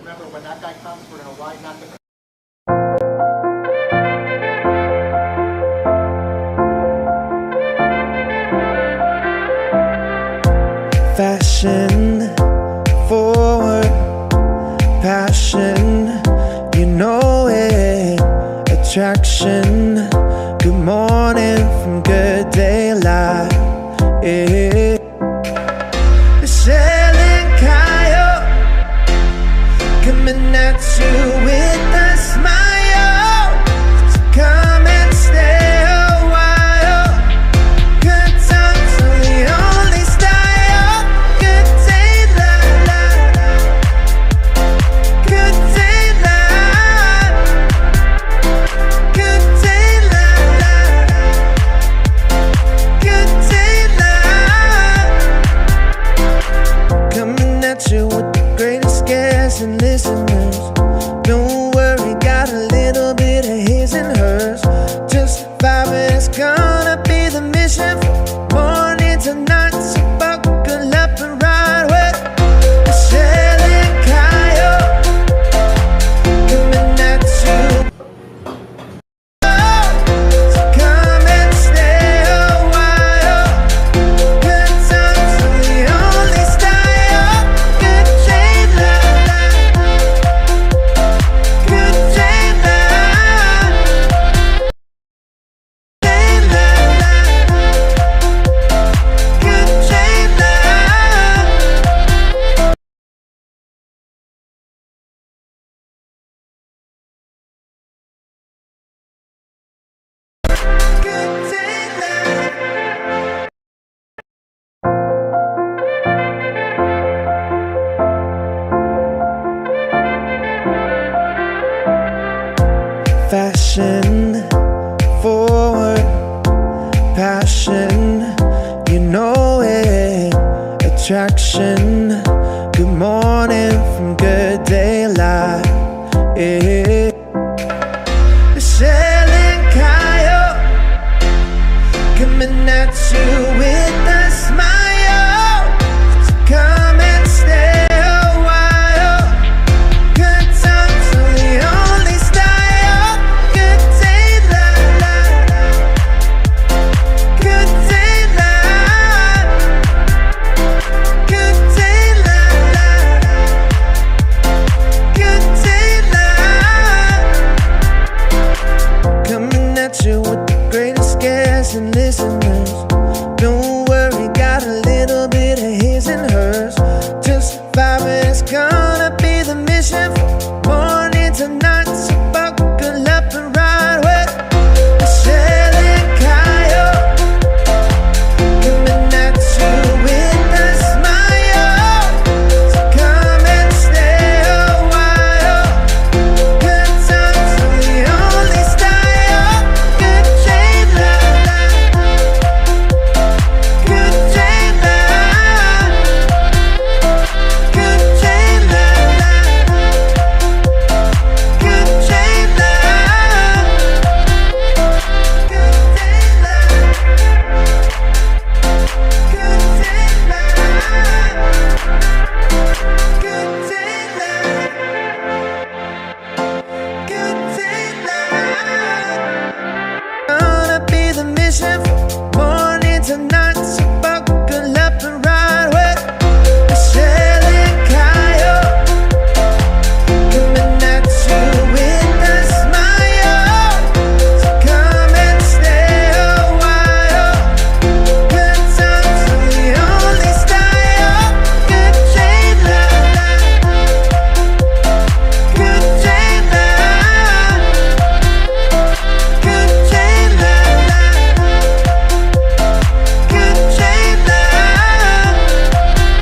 remember when that guy comes, we're going to ride not the fashion forward, passion, you know it, attraction, good morning from good daylight, yeah. Selling Kyle, coming at you with a smile, so come and stay a while, good times are the only style, good daylight, good daylight, good daylight, good daylight, coming at you with the greatest guests and listeners. Don't worry, got a little bit of his and hers. Just vibing, it's gonna be the mission from morning to night. So buckle up and ride with Michelle and Kyle, coming at you. So come and stay a while. Good times are the only style. Good daylight, good daylight, daylight, good daylight. Good daylight. Fashion forward, passion, you know it, attraction, good morning from good daylight, yeah. Selling Kyle, coming at you with a smile, so come and stay a while, good times are the only style, good daylight, good daylight, good daylight, good daylight, coming at you with the greatest guests and listeners. Don't worry, got a little bit of his and hers. Just vibing, it's gonna be the mission from morning to night. So buckle up and ride with Michelle and Kyle, coming at you with a smile. So come and stay a while. Good times are the only style. Good daylight, good daylight, good daylight, good daylight, good daylight, good daylight, good daylight. Gonna be the mission from morning to night. So buckle up and ride with Michelle and Kyle, coming at you with a smile. So come and stay a while. Good times are the only style. Good daylight, good daylight, good daylight, good daylight, good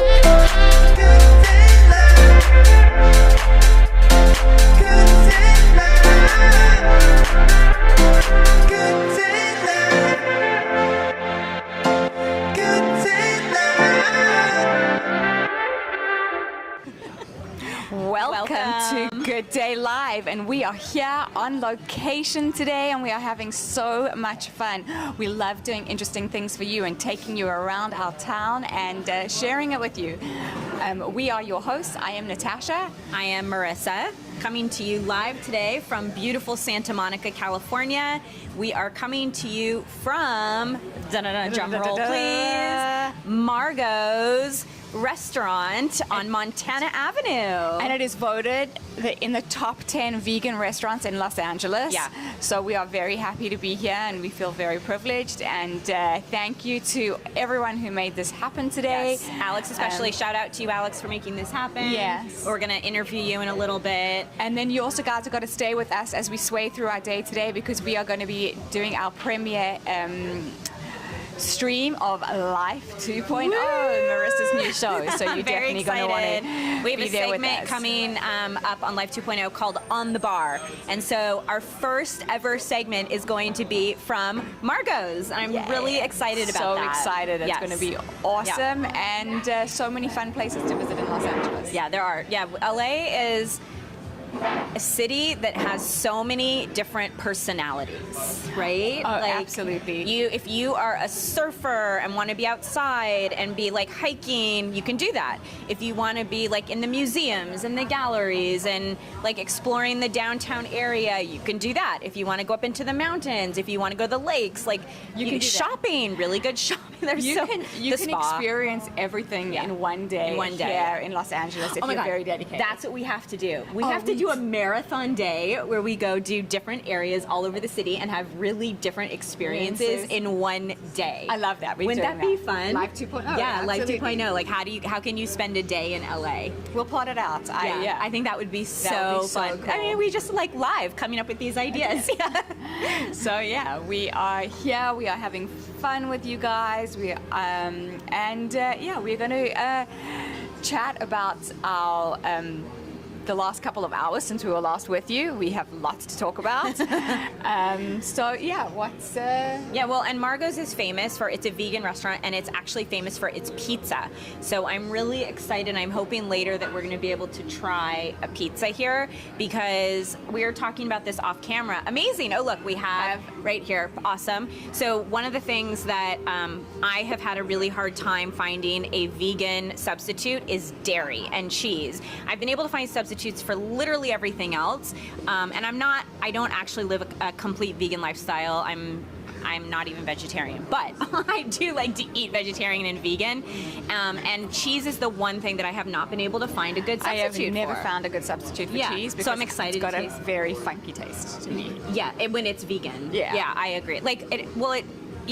daylight, good daylight, good daylight, good daylight. Welcome to Good Day Live, and we are here on location today, and we are having so much fun. We love doing interesting things for you and taking you around our town and sharing it with you. We are your hosts. I am Natasha. I am Marissa, coming to you live today from beautiful Santa Monica, California. We are coming to you from, drum roll please, Margot's restaurant on Montana Avenue. And it is voted in the top 10 vegan restaurants in Los Angeles. Yeah. So we are very happy to be here, and we feel very privileged. And thank you to everyone who made this happen today. Yes. Alex, especially shout out to you, Alex, for making this happen. Yes. We're going to interview you in a little bit. And then you also guys have got to stay with us as we sway through our day today, because we are going to be doing our premiere stream of Life 2.0, Marissa's new show. So you're Very definitely going to want excited. to We have be a there with segment us. coming up on Life 2.0 called On the Bar. And so our first ever segment is going to be from Margot's. And I'm Yay. really excited about that. So excited. It's Yes. going to be awesome, and so many fun places to visit in Los Angeles. Yeah, there are. Yeah, LA is a city that has so many different personalities, right? Oh, absolutely. If you are a surfer and want to be outside and be like hiking, you can do that. If you want to be like in the museums and the galleries and like exploring the downtown area, you can do that. If you want to go up into the mountains, if you want to go to the lakes, like You can do that. shopping, really good shopping. There's You so can the spa. experience everything in one day, In one day. here in Los Angeles if Oh my you're God. very dedicated. That's what we have to do. We Oh, have to we do a marathon day where we go do different areas all over the city and have really different experiences Experiences. in one day. I love that. We're Wouldn't doing that be that. fun? Life 2.0, Yeah, Life absolutely. 2.0. Like how can you spend a day in LA? We'll plot it out. I think that would be so would be so fun. I cool. mean, we just like live coming up with these ideas. Yeah. So yeah, we are here. We are having fun with you guys. We're going to chat about our the last couple of hours since we were last with you. We have lots to talk about. What's Yeah, well, and Margot's is famous for, it's a vegan restaurant, and it's actually famous for its pizza. So I'm really excited. I'm hoping later that we're going to be able to try a pizza here, because we were talking about this off camera. Amazing. Oh, look, we have right here. Awesome. So one of the things that I have had a really hard time finding a vegan substitute is dairy and cheese. I've been able to find substitutes for literally everything else, and I don't actually live a complete vegan lifestyle. I'm not even vegetarian, but I do like to eat vegetarian and vegan, and cheese is the one thing that I have not been able to find a good I have substitute never for. found a good substitute for Yeah, cheese, so because I'm excited it's got to a taste. very funky taste to me. Yeah, when it's vegan. Yeah. Yeah, I agree.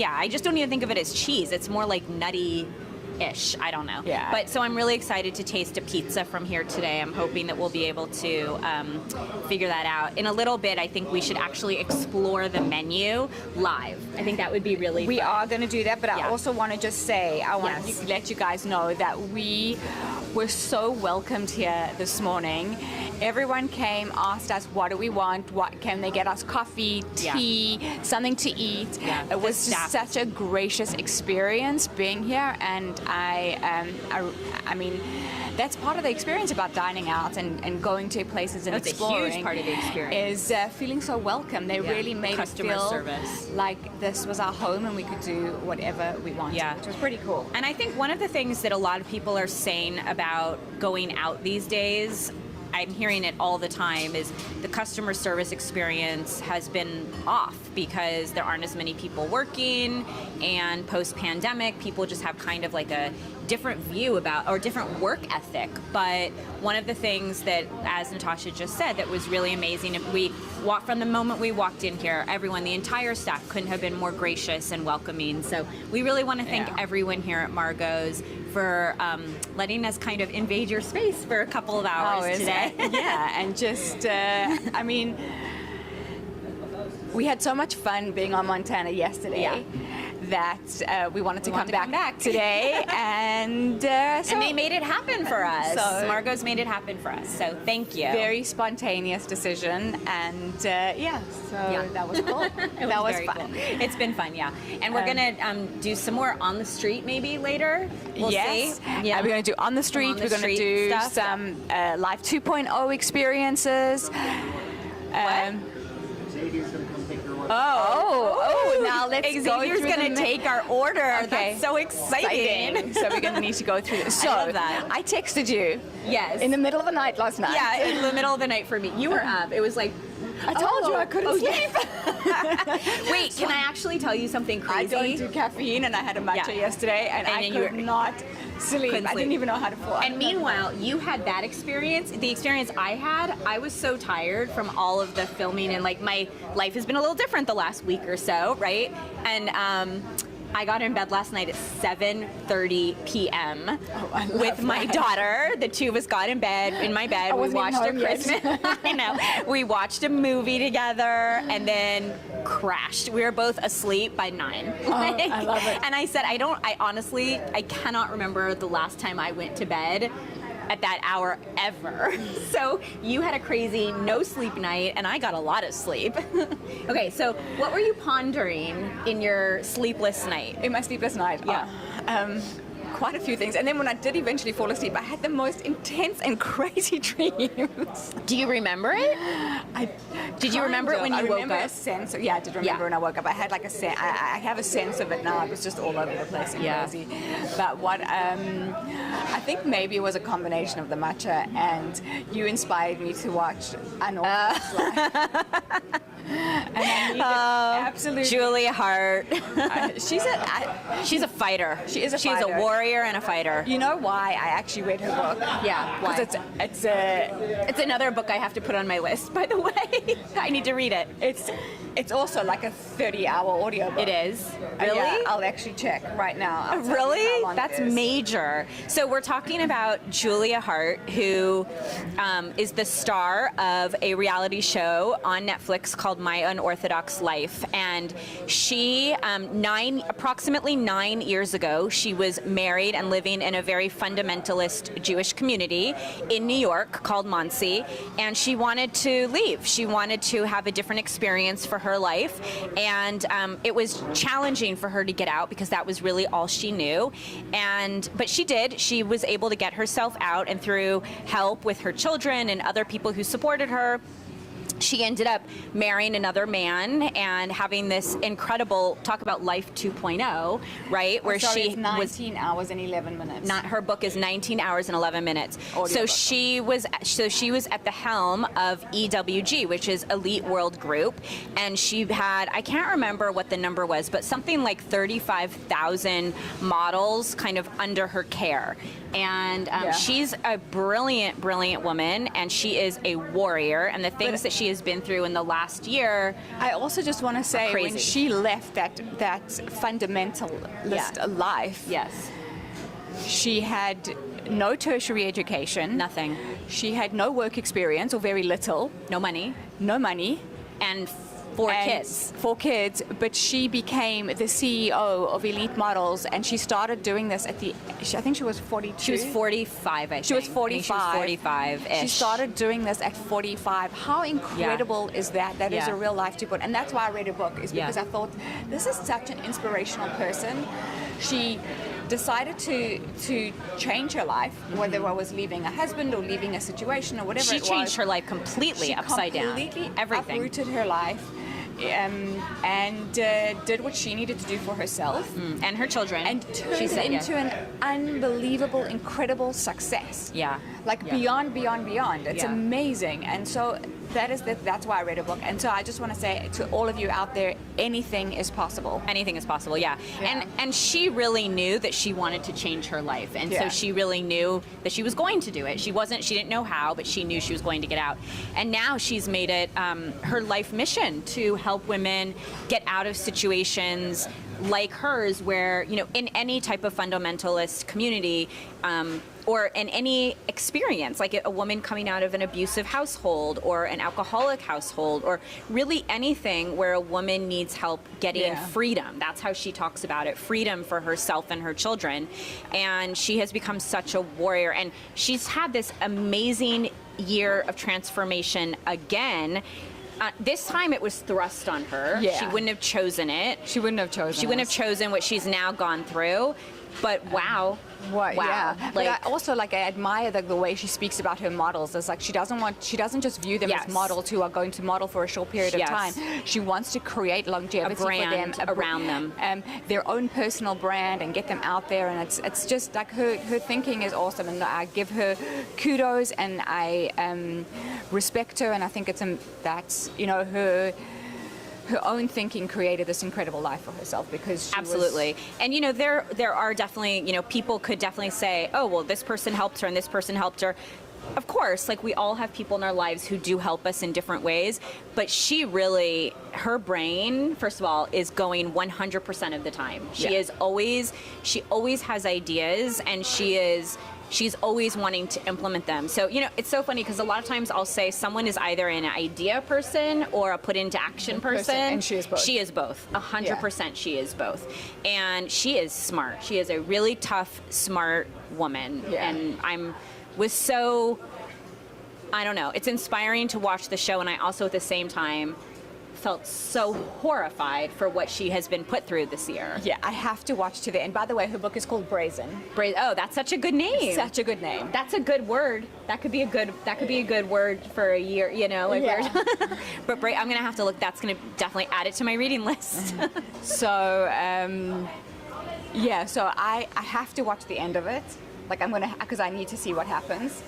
I just don't even think of it as cheese. It's more like nutty-ish. I don't know. Yeah. But so I'm really excited to taste a pizza from here today. I'm hoping that we'll be able to figure that out. In a little bit, I think we should actually explore the menu live. I think that would be really We fun. are going to do that, but I Yeah. also want to just say, I want Yes. to let you guys know that we were so welcomed here this morning. Everyone came, asked us, what do we want? What can they get us? Coffee, tea, something to eat. Yeah, It the was staff. just such a gracious experience being here, and I mean, that's part of the experience about dining out and going to places and That's a exploring. huge part of the experience. Is feeling so welcome. They really made Customer us feel service. like this was our home and we could do whatever we wanted. Yeah. Which was pretty cool. And I think one of the things that a lot of people are saying about going out these days, I'm hearing it all the time, is the customer service experience has been off because there aren't as many people working, and post-pandemic, people just have kind of like a different view about, or different work ethic. But one of the things that, as Natasha just said, that was really amazing, we walked from the moment we walked in here, everyone, the entire staff couldn't have been more gracious and welcoming. So we really want to thank everyone here at Margot's for letting us kind of invade your space for a couple of hours today. Yeah, and just, I mean, we had so much fun being on Montana yesterday that we wanted to come back today, and so And they made it happen for us. So- Margot's made it happen for us. So thank you. very spontaneous decision, and so that was cool. That was very fun. cool. It's been fun, yeah. And we're gonna do some more on the street maybe later. We'll Yes. see. Yeah. We're going to do on the street. On the We're going to street do stuff. some Life 2.0 experiences. Xavier's gonna come take your order. Oh, now let's go Xavier's through gonna the take our order. Okay. That's so exciting. So we're going to need to go through this. So I love that. I texted you Yes. in the middle of the night last night. Yeah, in the middle of the night for me. You were up. It was like, I told you I couldn't sleep. wait, can I actually tell you something I crazy? don't do caffeine, and I had a matcha Yeah. yesterday, and I then you could were- not sleep. Couldn't I sleep. didn't even know how to fall. And meanwhile, you had that experience. The experience I had, I was so tired from all of the filming, and like my life has been a little different the last week or so, right? And I got in bed last night at 7:30 p.m. I love with my that. daughter. The two of us got in bed in my bed. I We wasn't even watched a home yet. Christmas. I know. We watched a movie together and then crashed. We were both asleep by 9. I love it. And I said, I honestly, I cannot remember the last time I went to bed at that hour ever. So you had a crazy no sleep night and I got a lot of sleep. Okay, so what were you pondering in your sleepless night? in my sleepless night. Yeah. Quite a few things. And then when I did eventually fall asleep, I had the most intense and crazy dreams. Do you remember it? Did you remember it when you woke remember up? a sense. Yeah, I did remember Yeah. when I woke up. I had like a sense. I have a sense of it now. It was just all over the place and Yeah. crazy. But what I think maybe it was a combination of the matcha, and you inspired me to watch Unorthodox Life. And I needed absolute. Julia Hart. She's She's a fighter. She is a She's fighter. a warrior and a fighter. You know why I actually read her book? Yeah, why? Because it's a It's another book I have to put on my list, by the way. I need to read it. it's also like a 30-hour audiobook. It is. Really? Yeah, I'll actually check right now. I'll tell you how Really? long it That's is. major. So we're talking about Julia Hart, who is the star of a reality show on Netflix called My Unorthodox Life. And she, approximately 9 years ago, she was married and living in a very fundamentalist Jewish community in New York called Monsey. And she wanted to leave. She wanted to have a different experience for her life. And it was challenging for her to get out because that was really all she knew. But she did. She was able to get herself out, and through help with her children and other people who supported her, she ended up marrying another man and having this incredible, talk about life 2.0, right? Where Sorry, she it's was 19 hours and 11 minutes. not, her book is 19 hours and 11 minutes. So Audiobook. she was at the helm of EWG, which is Elite World Group, and she had, I can't remember what the number was, but something like 35,000 models kind of under her care. And Yeah. she's a brilliant, brilliant woman, and she is a warrior, and the things that she has been through in the last year. I also just want to say, when Crazy. she left that fundamentalist life, Yes. she had no tertiary education. Nothing. She had no work experience, or very little. No money. No money. And 4 and kids. 4 kids, but she became the CEO of Elite Models, and she started doing this at I think she was 42. She was 45, I think. She was I think 45. She was 45-ish. She started doing this at 45. How incredible is that? That is Yeah. a real life to put. And that's why I read her book, is Yeah. because I thought, this is such an inspirational person. She decided to change her life, whether it was leaving a husband or leaving a situation or whatever She it was. changed her life completely She upside down. completely Everything. uprooted her life, and did what she needed to do for herself, And her children. and turned she it said, into an unbelievable, incredible success. Yeah. Like Yeah. beyond. It's Yeah. amazing. And so that's why I read a book. And so I just want to say to all of you out there, anything is possible. Anything is possible, yeah. Yeah. And she really knew that she wanted to change her life, and so Yeah. she really knew that she was going to do it. She didn't know how, but she knew she was going to get out. And now she's made it her life mission to help women get out of situations like hers, where, you know, in any type of fundamentalist community, or in any experience, like a woman coming out of an abusive household or an alcoholic household, or really anything where a woman needs help getting freedom. That's how she talks about it, freedom for herself and her children. And she has become such a warrior, and she's had this amazing year of transformation again. This time it was thrust on her. Yeah. She wouldn't have chosen it. She wouldn't have chosen. She wouldn't have chosen what she's now gone through. But wow. What? Wow. Yeah. But I also I admire the way she speaks about her models. It's like she doesn't just view them Yes. as models who are going to model for a short period of Yes. time. She wants to create longevity A brand for them, around them. their own personal brand, and get them out there. And it's just like her thinking is awesome, and I give her kudos, and I respect her, and I think that's, you know, her own thinking created this incredible life for herself, because she Absolutely. And, you know, there are definitely, you know, people could definitely say, oh, well, this person helped her and this person helped her. Of course, like, we all have people in our lives who do help us in different ways, but she really, her brain, first of all, is going 100% of the time. She always has ideas, and she's always wanting to implement them. So, you know, it's so funny because a lot of times I'll say someone is either an idea person or a put into action person. And she is both. She is both. 100% she is both. And she is smart. She is a really tough, smart woman. Yeah. And I don't know, it's inspiring to watch the show, and I also at the same time felt so horrified for what she has been put through this year. Yeah, I have to watch to the end. By the way, her book is called Brazen. Oh, that's such a good name. Such a good name. That's a good word. That could be a good word for a year, you know. Like but I'm gonna have to look. That's gonna definitely add it to my reading list. So, so I have to watch the end of it. Like, because I need to see what happens.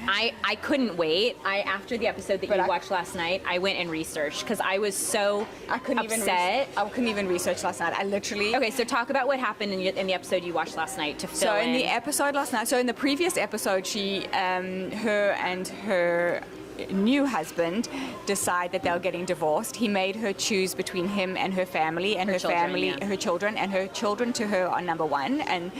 I couldn't wait. After the episode that you watched last night, I went and researched because I was so upset. I couldn't even research last night. I literally. Okay, so talk about what happened in the episode you watched last night to fill So in the episode last night, so in the previous episode, her and her new husband decide that they're getting divorced. He made her choose between him and her family, and her children, and her children to her are number one. And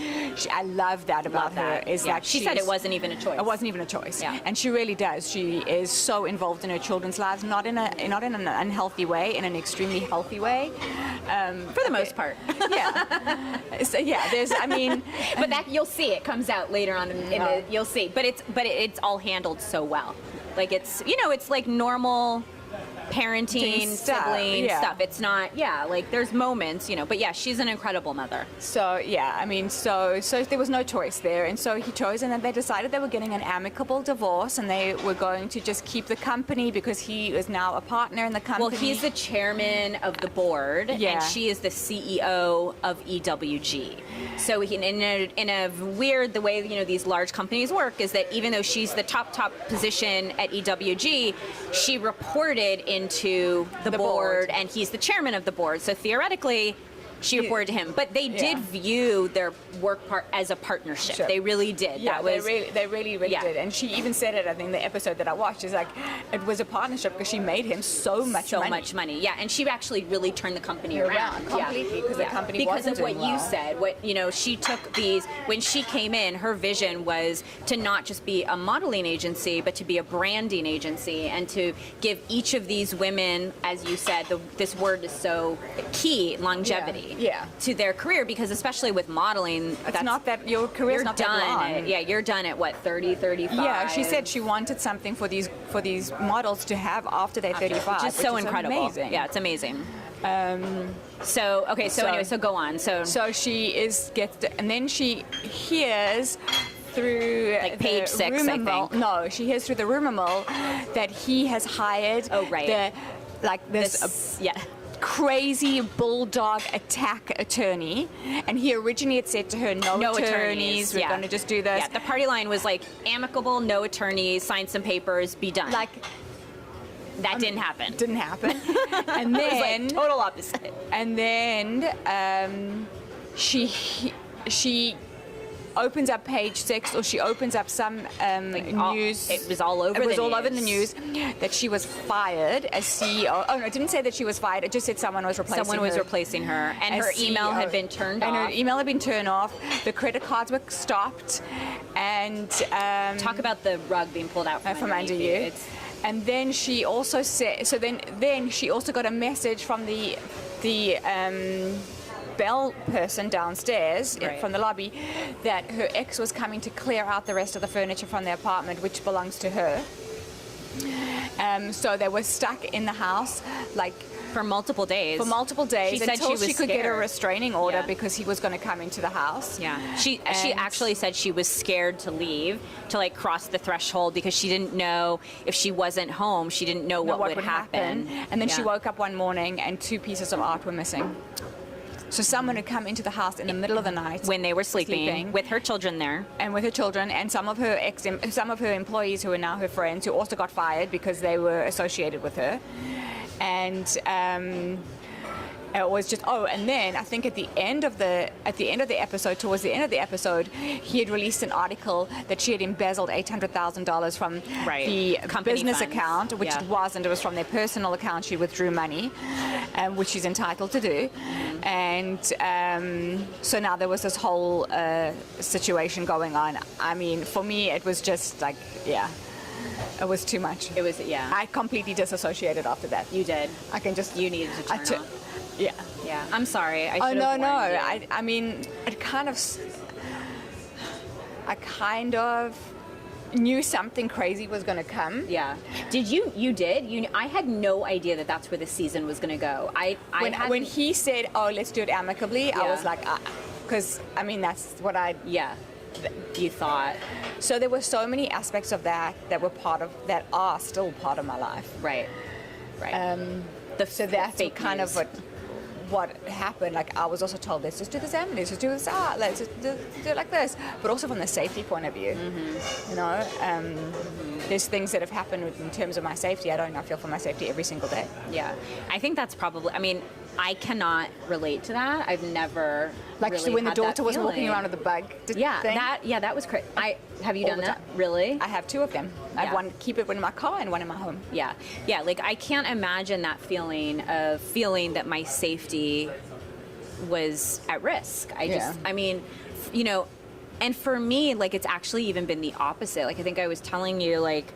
I love that about her. Is that she said it wasn't even a choice. It wasn't even a choice. Yeah. And she really does. She is so involved in her children's lives, not in an unhealthy way, in an extremely healthy way. For the most part. Yeah. So, yeah. But that you'll see. It comes out later on you'll see. But it's all handled so well. Like, it's, you know, it's like normal parenting, sibling stuff. It's not, like, there's moments, you know, but she's an incredible mother. So, so there was no choice there. And so he chose, and then they decided they were getting an amicable divorce, and they were going to just keep the company because he is now a partner in the company. Well, he's the chairman of the board, and she is the CEO of EWG. So in a weird, the way, you know, these large companies work is that even though she's the top position at EWG, she reported into the board, and he's the chairman of the board. So theoretically, she reported to him, but they did view their work part as a partnership. Sure. They really did. Yeah, they really did. And she even said it, I think, in the episode that I watched, is like, it was a partnership because she made him so much money. Yeah, and she actually really turned the company around completely, because the company wasn't of what doing you well. said. What, you know, she took these, when she came in, her vision was to not just be a modeling agency, but to be a branding agency, and to give each of these women, as you said, this word is so key, longevity. To their career, because especially with modeling, it's not that your career's not done that long. You're done at what, 30, 35? Yeah, she said she wanted something for these models to have after they're 35, which is so incredible. Amazing. Yeah, it's amazing. Anyway, so go on. So she and then she hears through like page 6, I think. No, she hears through the rumor mill that he has hired this crazy bulldog attack attorney, and he originally had said to her, no attorneys, we're going to just do this. Yeah, the party line was like, amicable, no attorneys, sign some papers, be done. Like, that didn't happen. Didn't happen. And then it was like total opposite. And then she opens up page 6, or she opens up some news. It was all over. It was the all news. over the news that she was fired as CEO. Oh no, it didn't say that she was fired. It just said someone was replacing Someone was her replacing her, and as her email CEO. had been turned and off. her email had been turned off. The credit cards were stopped, and Talk about the rug being pulled out from under you. It's, And then she also said. So then she also got a message from the bell person downstairs Right. from the lobby that her ex was coming to clear out the rest of the furniture from the apartment, which belongs to her. So they were stuck in the house, like for multiple days. She said until she could get a scared. restraining order Yeah. because he was going to come into the house. Yeah, she And- actually said she was scared to leave, to like cross the threshold, because she didn't know if she wasn't home. She didn't know what would happen. And then she Yeah. woke up one morning and 2 pieces of art were missing. So someone had come into the house in the middle of the night when they were sleeping with her children there. and with her children, and some of her employees who are now her friends, who also got fired because they were associated with her. And it was just and then I think at the end of the episode, towards the end of the episode, he had released an article that she had embezzled $800,000 from Right. the Company business funds. account, which Yeah. it wasn't. It was from their personal account. She withdrew money, which she's entitled to do. And so now there was this whole situation going on. I mean, for me, it was just like, it was too much. It was, yeah. I completely disassociated after that. You did. I can just. You needed to turn off. Yeah. Yeah. I'm sorry. I Oh should no, have no. warned you. I mean, I kind of knew something crazy was going to come. Yeah. Did you? You did. I had no idea that that's where the season was going to go. When he said, "Oh, let's do it amicably," I Yeah. was like, because I mean that's what I. Yeah. You thought. So there were so many aspects of that that are still part of my life. Right. Right. So that's fake kind news. of what happened. Like I was also told, let's just do this let's just do this let's just do it like this. But also from the safety point of view, you know, there's things that have happened in terms of my safety. I feel for my safety every single day. Yeah. I think that's probably. I mean, I cannot relate to that. I've never Like really when the had that daughter was walking feeling. around with the bug. Yeah. thing. That was crazy. Have you All done the that? time. Really? I have 2 of them. I Yeah. have one, keep it one in my car and one in my home. Yeah, yeah. Like I can't imagine that feeling that my safety was at risk. I mean, you know, and for me, like it's actually even been the opposite. Like I think I was telling you, like,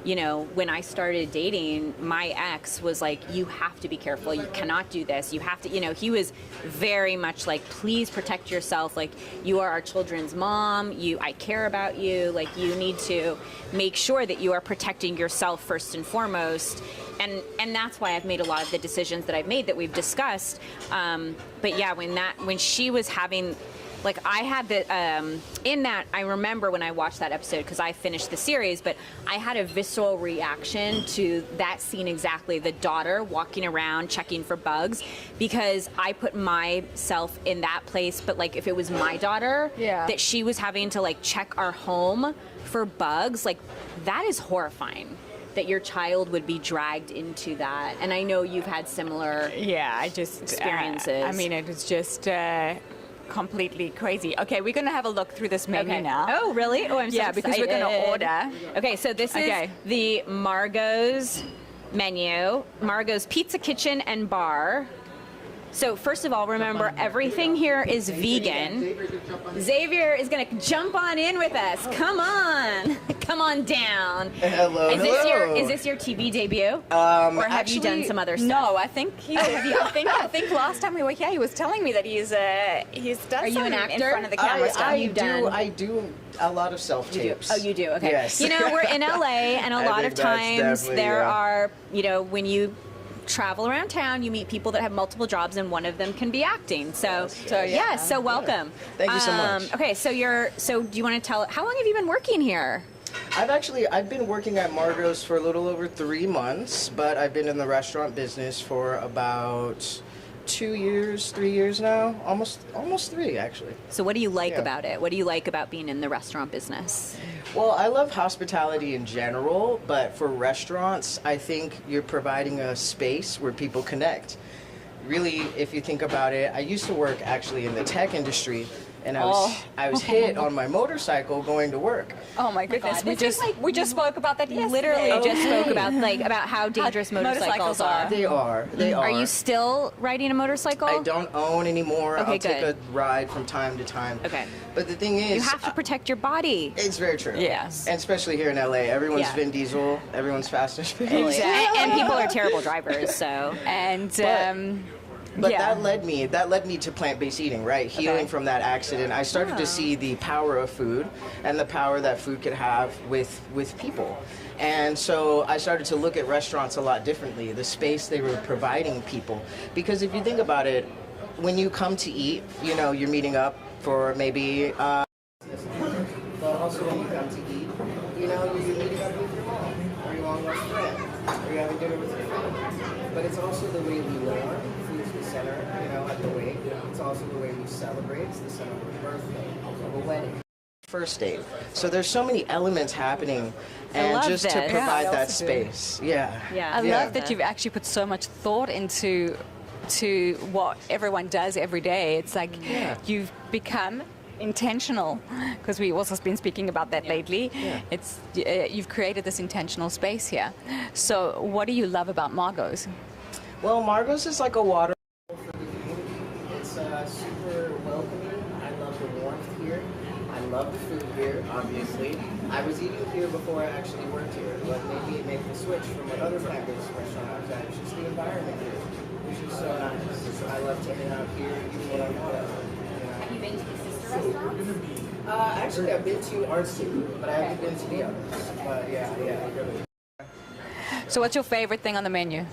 you know, when I started dating, my ex was like, you have to be careful. You cannot do this. You have to, you know, he was very much like, please protect yourself. Like you are our children's mom. I care about you. Like you need to make sure that you are protecting yourself first and foremost. And that's why I've made a lot of the decisions that I've made that we've discussed. But yeah, when she was having, like I had the, in that, I remember when I watched that episode, because I finished the series, but I had a visceral reaction to that scene exactly, the daughter walking around checking for bugs, because I put myself in that place, but like if it was my daughter, that she was having to like check our home for bugs, like that is horrifying. That your child would be dragged into that. And I know you've had similar experiences. I mean, it was just completely crazy. Okay, we're going to have a look through this menu now. Oh, really? Oh, I'm so excited. because we're going to order. Okay, so this is the Margot's menu. Margot's Pizza Kitchen and Bar. So first of all, remember everything here is vegan. Xavier is going to jump on in with us. Come on. Come on down. Hello. Is this your TV debut? Or have you done some other stuff? No, I think I think last time we were here, he was telling me that he's done Are you an some actor? in front of the camera stuff. I do a lot of self-tapes. Oh, you do? Okay. Yes. You know, we're in LA, and a I lot think of that's times definitely, there yeah. are, you know, when you travel around town, you meet people that have multiple jobs, and one of them can be acting. So welcome. Thank you so much. Okay, so do you want to tell, how long have you been working here? I've been working at Margot's for a little over 3 months, but I've been in the restaurant business for about 3 years now, almost 3 actually. So what do you like Yeah. about it? What do you like about being in the restaurant business? Well, I love hospitality in general, but for restaurants, I think you're providing a space where people connect. Really, if you think about it, I used to work actually in the tech industry, and I was hit on my motorcycle going to work. Oh my goodness, we just spoke about that yesterday. Literally just spoke about how dangerous motorcycles are. They are. Are you still riding a motorcycle? I don't own anymore. Okay, I'll take good. a ride from time to time. Okay. But the thing is, You have to protect your body. it's very true. Yes. And especially here in LA, everyone's Yeah. Vin Diesel, everyone's Fast and Furious. Exactly. And people are terrible drivers, so. And But yeah. that led me to plant-based eating, right? Healing from that accident. I started to see the power of food and the power that food could have with people. And so I started to look at restaurants a lot differently, the space they were providing people. Because if you think about it, when you come to eat, you know, you're meeting up for maybe but also when you come to eat, you know, you're meeting up with your mom, or your long-lost friend, or you're having dinner with your friend. But it's also the way we learn. Food's the center, you know, at the wake. It's also the way we celebrate. It's the center of a birthday, of a wedding. First date. So there's so many elements happening, and love just to this. provide Yeah, I that also do. space. Yeah. Yeah. I Yeah. love that you've actually put so much thought into what everyone does every day. It's like you've become intentional, because we've also been speaking about that lately. Yeah. It's you've created this intentional space here. So what do you love about Margot's? Well, Margot's is like a water for the community. It's super welcoming. I love the warmth here. I love the food here, obviously. I was eating here before I actually worked here, but maybe it made the switch from what other plant-based restaurant I was at. It's just the environment here, which is so nice. I love to hang out here, eat what I want. Have you been to the sister restaurant? Actually, I've been to Artsy, but I haven't been to the others. But yeah. So what's your favorite thing on the menu?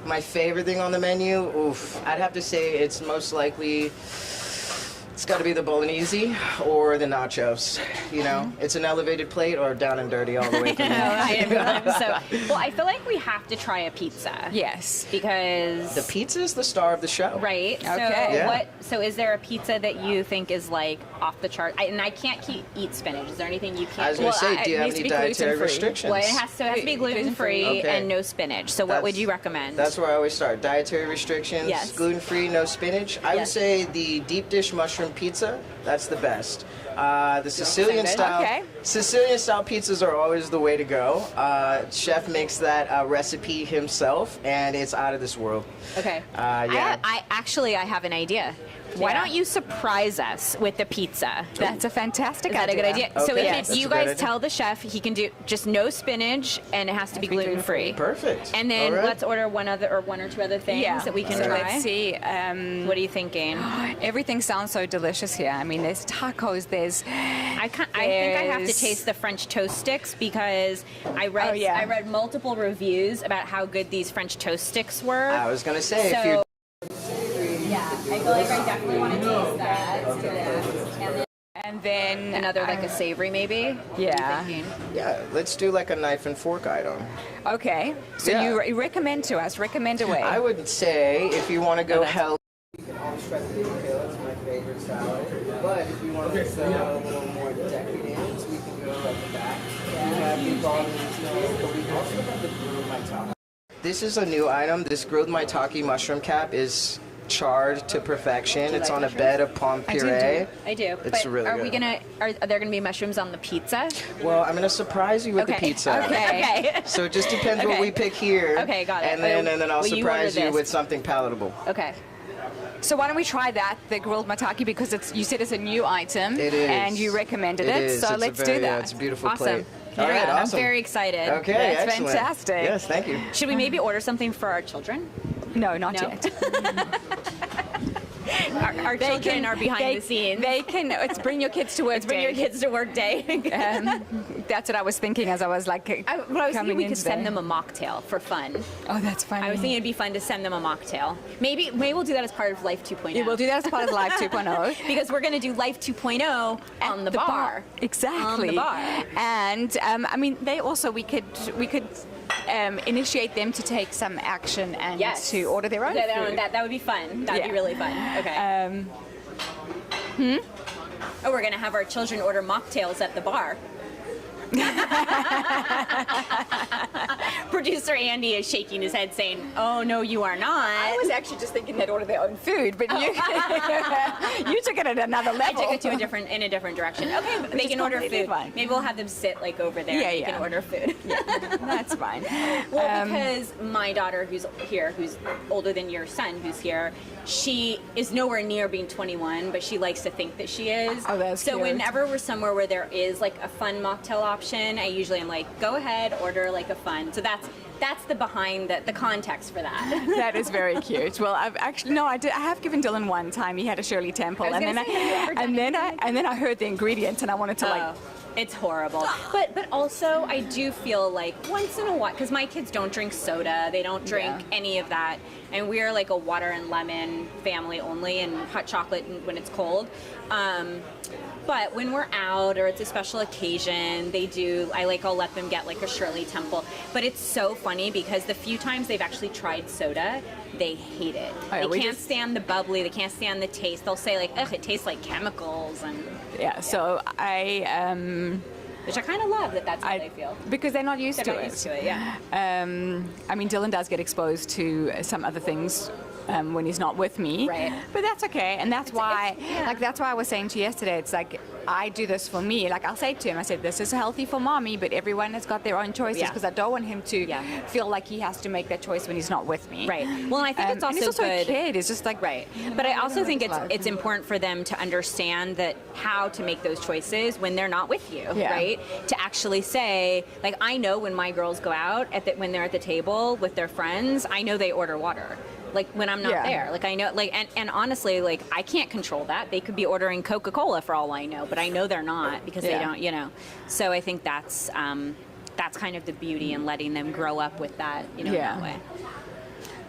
My favorite thing on the menu, oof, I'd have to say it's most likely, it's got to be the bolognese or the nachos. You know, it's an elevated plate or down and dirty all the way from there. Well, I feel like we have to try a pizza. Yes. Because The pizza is the star of the show. right. Okay. So Yeah. So is there a pizza that you think is like off the chart? And I can't eat spinach. Is there anything you I can't? was going to say, it do you have needs to any be dietary gluten-free. restrictions? Well, it has to be gluten free Okay. and no spinach. So what would That's- you recommend? That's where I always start. Dietary restrictions, Yes. gluten-free, no spinach. I would Yes. say the deep dish mushroom pizza, that's the best. The Sicilian style, Okay. Sicilian style pizzas are always the way to go. Chef makes that recipe himself, and it's out of this world. Okay. Yeah. I have an idea. Why Yeah. don't you surprise us with the pizza? That's a fantastic Is that a good idea? So Okay, if that's you a great guys idea. tell the chef he can do just no spinach and it has to be gluten free. Perfect. And then All right. let's order one or two other things Yeah. that we can so try. let's see. What are you thinking? Everything sounds so delicious here. I mean, there's tacos, there's I think I have to There's- taste the French toast sticks because I read Oh, yeah. I read multiple reviews about how good these French toast sticks were. I was going to say, if So- you're yeah, I feel like I definitely want to taste that. and then Another like a savory maybe. yeah. yeah, let's do like a knife and fork item. Okay. So Yeah. you recommend to us, recommend away. I would say if you want to go that's- healthy, you can always try the baby kale. It's my favorite salad. But if you want to go a little more decadent, we can go like the back. We have the bolognese here, but we also have the grilled maitake. This is a new item. This grilled maitake mushroom cap is charred to perfection. It's on a bed of palm I do puree. I do. It's but really are we good. are there gonna be mushrooms on the pizza? Well, I'm gonna surprise you with the Okay. pizza. Okay. So it just depends what Okay. we pick here. Okay, got it. And then I'll Will you surprise order you this? with something palatable. Okay. So why don't we try that, the grilled maitake, because you said it's a new item. It is. And you recommended it. is. So It's let's a very, do that. it's a beautiful Awesome. plate. All Great. right, awesome. I'm very excited. Okay, That's excellent. fantastic. Yes, thank you. Should we maybe order something for our children? No, not No? yet. Our children are behind the scenes. They can. It's bring your kids to work. Bring your day. kids to work day. That's what I was thinking as I was like. I was thinking coming we in could send today. them a mocktail for fun. Oh, that's funny. I was thinking it'd be fun to send them a mocktail. Maybe we'll do that as part of Life 2.0. Yeah, we'll do that as part of Live 2.0. because we're going to do Life 2.0 on the bar. Exactly. On the bar. And I mean, we could initiate them to take some action and Yes. to order their own food. That would be fun. That'd Yeah. be really fun. Okay. Oh, we're going to have our children order mocktails at the bar. producer Andy is shaking his head saying, oh, no, you are not. I was actually just thinking they'd order their own food, but you, you took it at another I level. took it to in a different direction. Okay, but they is can order completely food. fine. Maybe we'll have them sit like over there. Yeah, and they yeah. can order food. That's fine. Well, because my daughter, who's here, who's older than your son, who's here, she is nowhere near being 21, but she likes to think that she is. Oh, that's so cute. whenever we're somewhere where there is like a fun mocktail option, I usually am like, go ahead, order like a fun. So that's the behind the context for that. That is very cute. Well, I've actually no, I have given Dylan one time. He had a Shirley Temple, I was and then gonna say, have you ever done and then I heard the ingredients, and I wanted to like. It's horrible. But also I do feel like once in a while, because my kids don't drink soda, they don't drink any of that, and we're like a water and lemon family only, and hot chocolate when it's cold. But when we're out or it's a special occasion, I'll let them get like a Shirley Temple. But it's so funny because the few times they've actually tried soda, they hate it. Oh, yeah, they can't stand the bubbly, they can't stand the taste. They'll say like, ugh, it tastes like chemicals, and Yeah. So which I kind of love that's how they feel. because they're not used They're to not it. used to it, yeah. I mean, Dylan does get exposed to some other things when he's not with me, Right. but that's okay, and that's why, yeah. like, that's why I was saying to you yesterday. It's like I do this for me. Like I'll say to him, I said, "This is healthy for mommy, but everyone has got their own choices Yeah. because I don't want him to Yeah. feel like he has to make that choice when he's not with me." Right. Well, and I think it's and also he's also good. a kid. It's just like Right. But I also think his life. it's important for them to understand that how to make those choices when they're not with you, Yeah. right? To actually say, like, I know when my girls go out when they're at the table with their friends, I know they order water. Like when I'm not Yeah. there, like I know, like, and honestly, like I can't control that. They could be ordering Coca-Cola for all I know, but I know they're not because they Yeah. don't, So I think that's kind of the beauty in letting them grow up with that, Yeah. that way.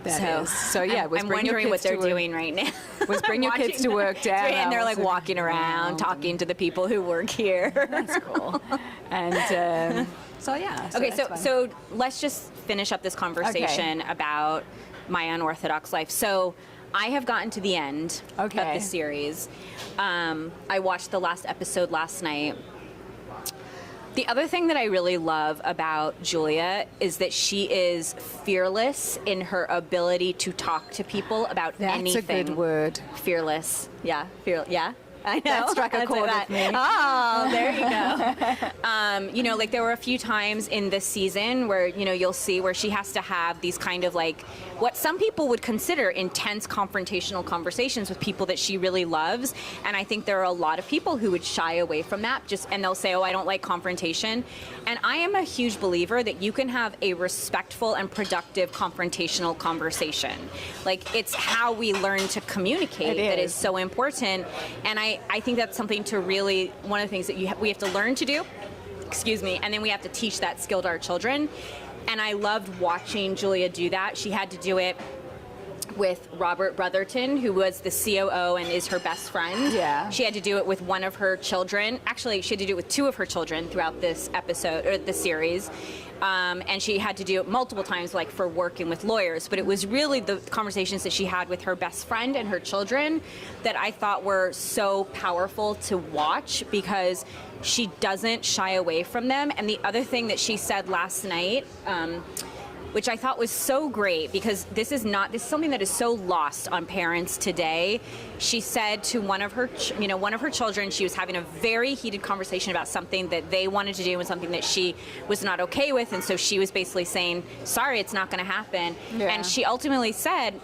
that is. So yeah, I'm was bring your wondering what kids they're to work. doing right now. Was bring your kids to work, Dad. And they're like Also- walking around, talking to the people who work here. That's cool. And so yeah. Okay, that's fun. so let's just finish up this conversation about my unorthodox life. So I have gotten to the end of Okay. the series. I watched the last episode last night. The other thing that I really love about Julia is that she is fearless in her ability to talk to people about That's anything. a good word. Fearless. Yeah. Yeah. I know. That struck a That's chord like with me. Oh, there you go. Like there were a few times in this season where, you'll see where she has to have these kind of like what some people would consider intense confrontational conversations with people that she really loves. And I think there are a lot of people who would shy away from that and they'll say, oh, I don't like confrontation. And I am a huge believer that you can have a respectful and productive confrontational conversation. Like it's how we learn to communicate that is so important. And I think that's something to really, one of the things that we have to learn to do, and then we have to teach that skill to our children. And I loved watching Julia do that. She had to do it with Robert Brotherton, who was the COO and is her best friend. Yeah. She had to do it with one of her children. Actually, she had to do it with two of her children throughout this episode, or the series. And she had to do it multiple times, like for working with lawyers. But it was really the conversations that she had with her best friend and her children that I thought were so powerful to watch because she doesn't shy away from them. And the other thing that she said last night, which I thought was so great because this is something that is so lost on parents today. She said to one of her children, she was having a very heated conversation about something that they wanted to do and something that she was not okay with, and so she was basically saying, "Sorry, it's not going to happen." Yeah. And she ultimately said,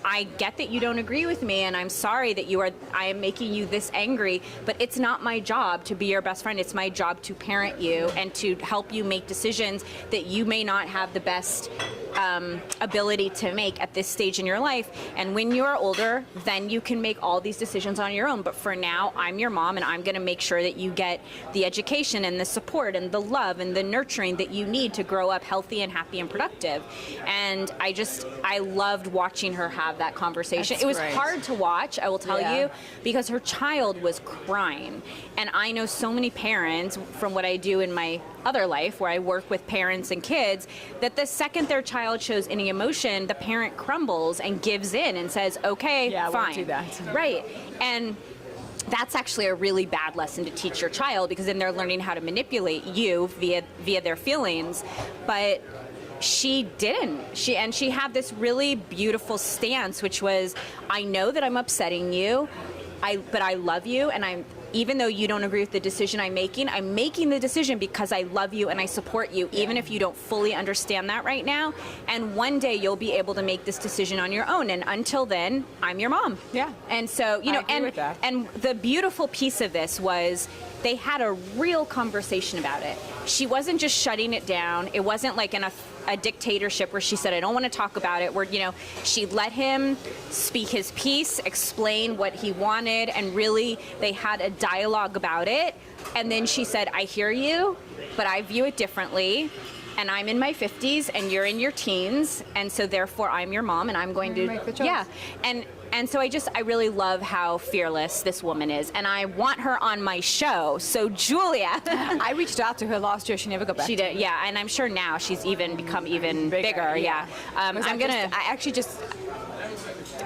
"I get that you don't agree with me, and I'm sorry that I am making you this angry, but it's not my job to be your best friend. It's my job to parent you and to help you make decisions that you may not have the best ability to make at this stage in your life. And when you are older, then you can make all these decisions on your own. But for now, I'm your mom, and I'm going to make sure that you get the education and the support and the love and the nurturing that you need to grow up healthy and happy and productive." And I loved watching her have that conversation. That's it was great. hard to watch, I will tell Yeah. you, because her child was crying. And I know so many parents from what I do in my other life where I work with parents and kids that the second their child shows any emotion, the parent crumbles and gives in and says, okay, Yeah, I fine. won't do that. Right. And that's actually a really bad lesson to teach your child because then they're learning how to manipulate you via their feelings. But she didn't. She had this really beautiful stance, which was, I know that I'm upsetting you, but I love you, and even though you don't agree with the decision I'm making the decision because I love you and I support you, even if you don't fully understand that right now. And one day you'll be able to make this decision on your own. And until then, I'm your mom. Yeah. And so, I agree with that. and the beautiful piece of this was they had a real conversation about it. She wasn't just shutting it down. It wasn't like a dictatorship where she said, I don't want to talk about it, where, she let him speak his piece, explain what he wanted, and really they had a dialogue about it. And then she said, I hear you, but I view it differently. And I'm in my 50s and you're in your teens. And so therefore I'm your mom and I'm going to make the choice. Yeah. And so I really love how fearless this woman is. And I want her on my show. So Julia. I reached out to her last year. She never got back. She did, yeah. And I'm sure now she's become even bigger. Yeah.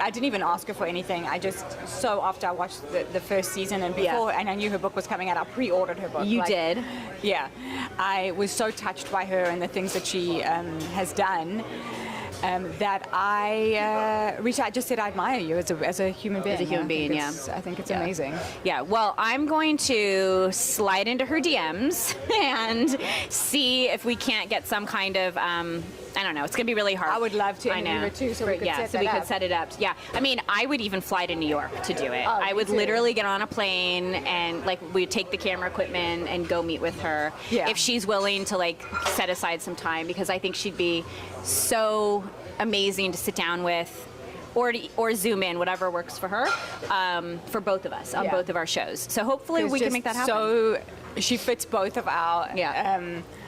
I didn't even ask her for anything. After I watched the first season and before, and I knew her book was coming out, I pre-ordered her book. You did? Yeah. I was so touched by her and the things that she has done. That I reached out, just said I admire you as a human being. As a human being, yeah. I think it's amazing. Yeah, well, I'm going to slide into her DMs and see if we can't get some kind of, I don't know, it's going to be really hard. I would love to I know. interview her too, so we could set it up. Yeah, I mean, I would even fly to New York to do it. Oh, I would me too. literally get on a plane and we'd take the camera equipment and go meet with her. Yeah. If she's willing to set aside some time, because I think she'd be so amazing to sit down with, or Zoom in, whatever works for her, for both of us on both of our shows. So hopefully we can make that happen. So she fits both of our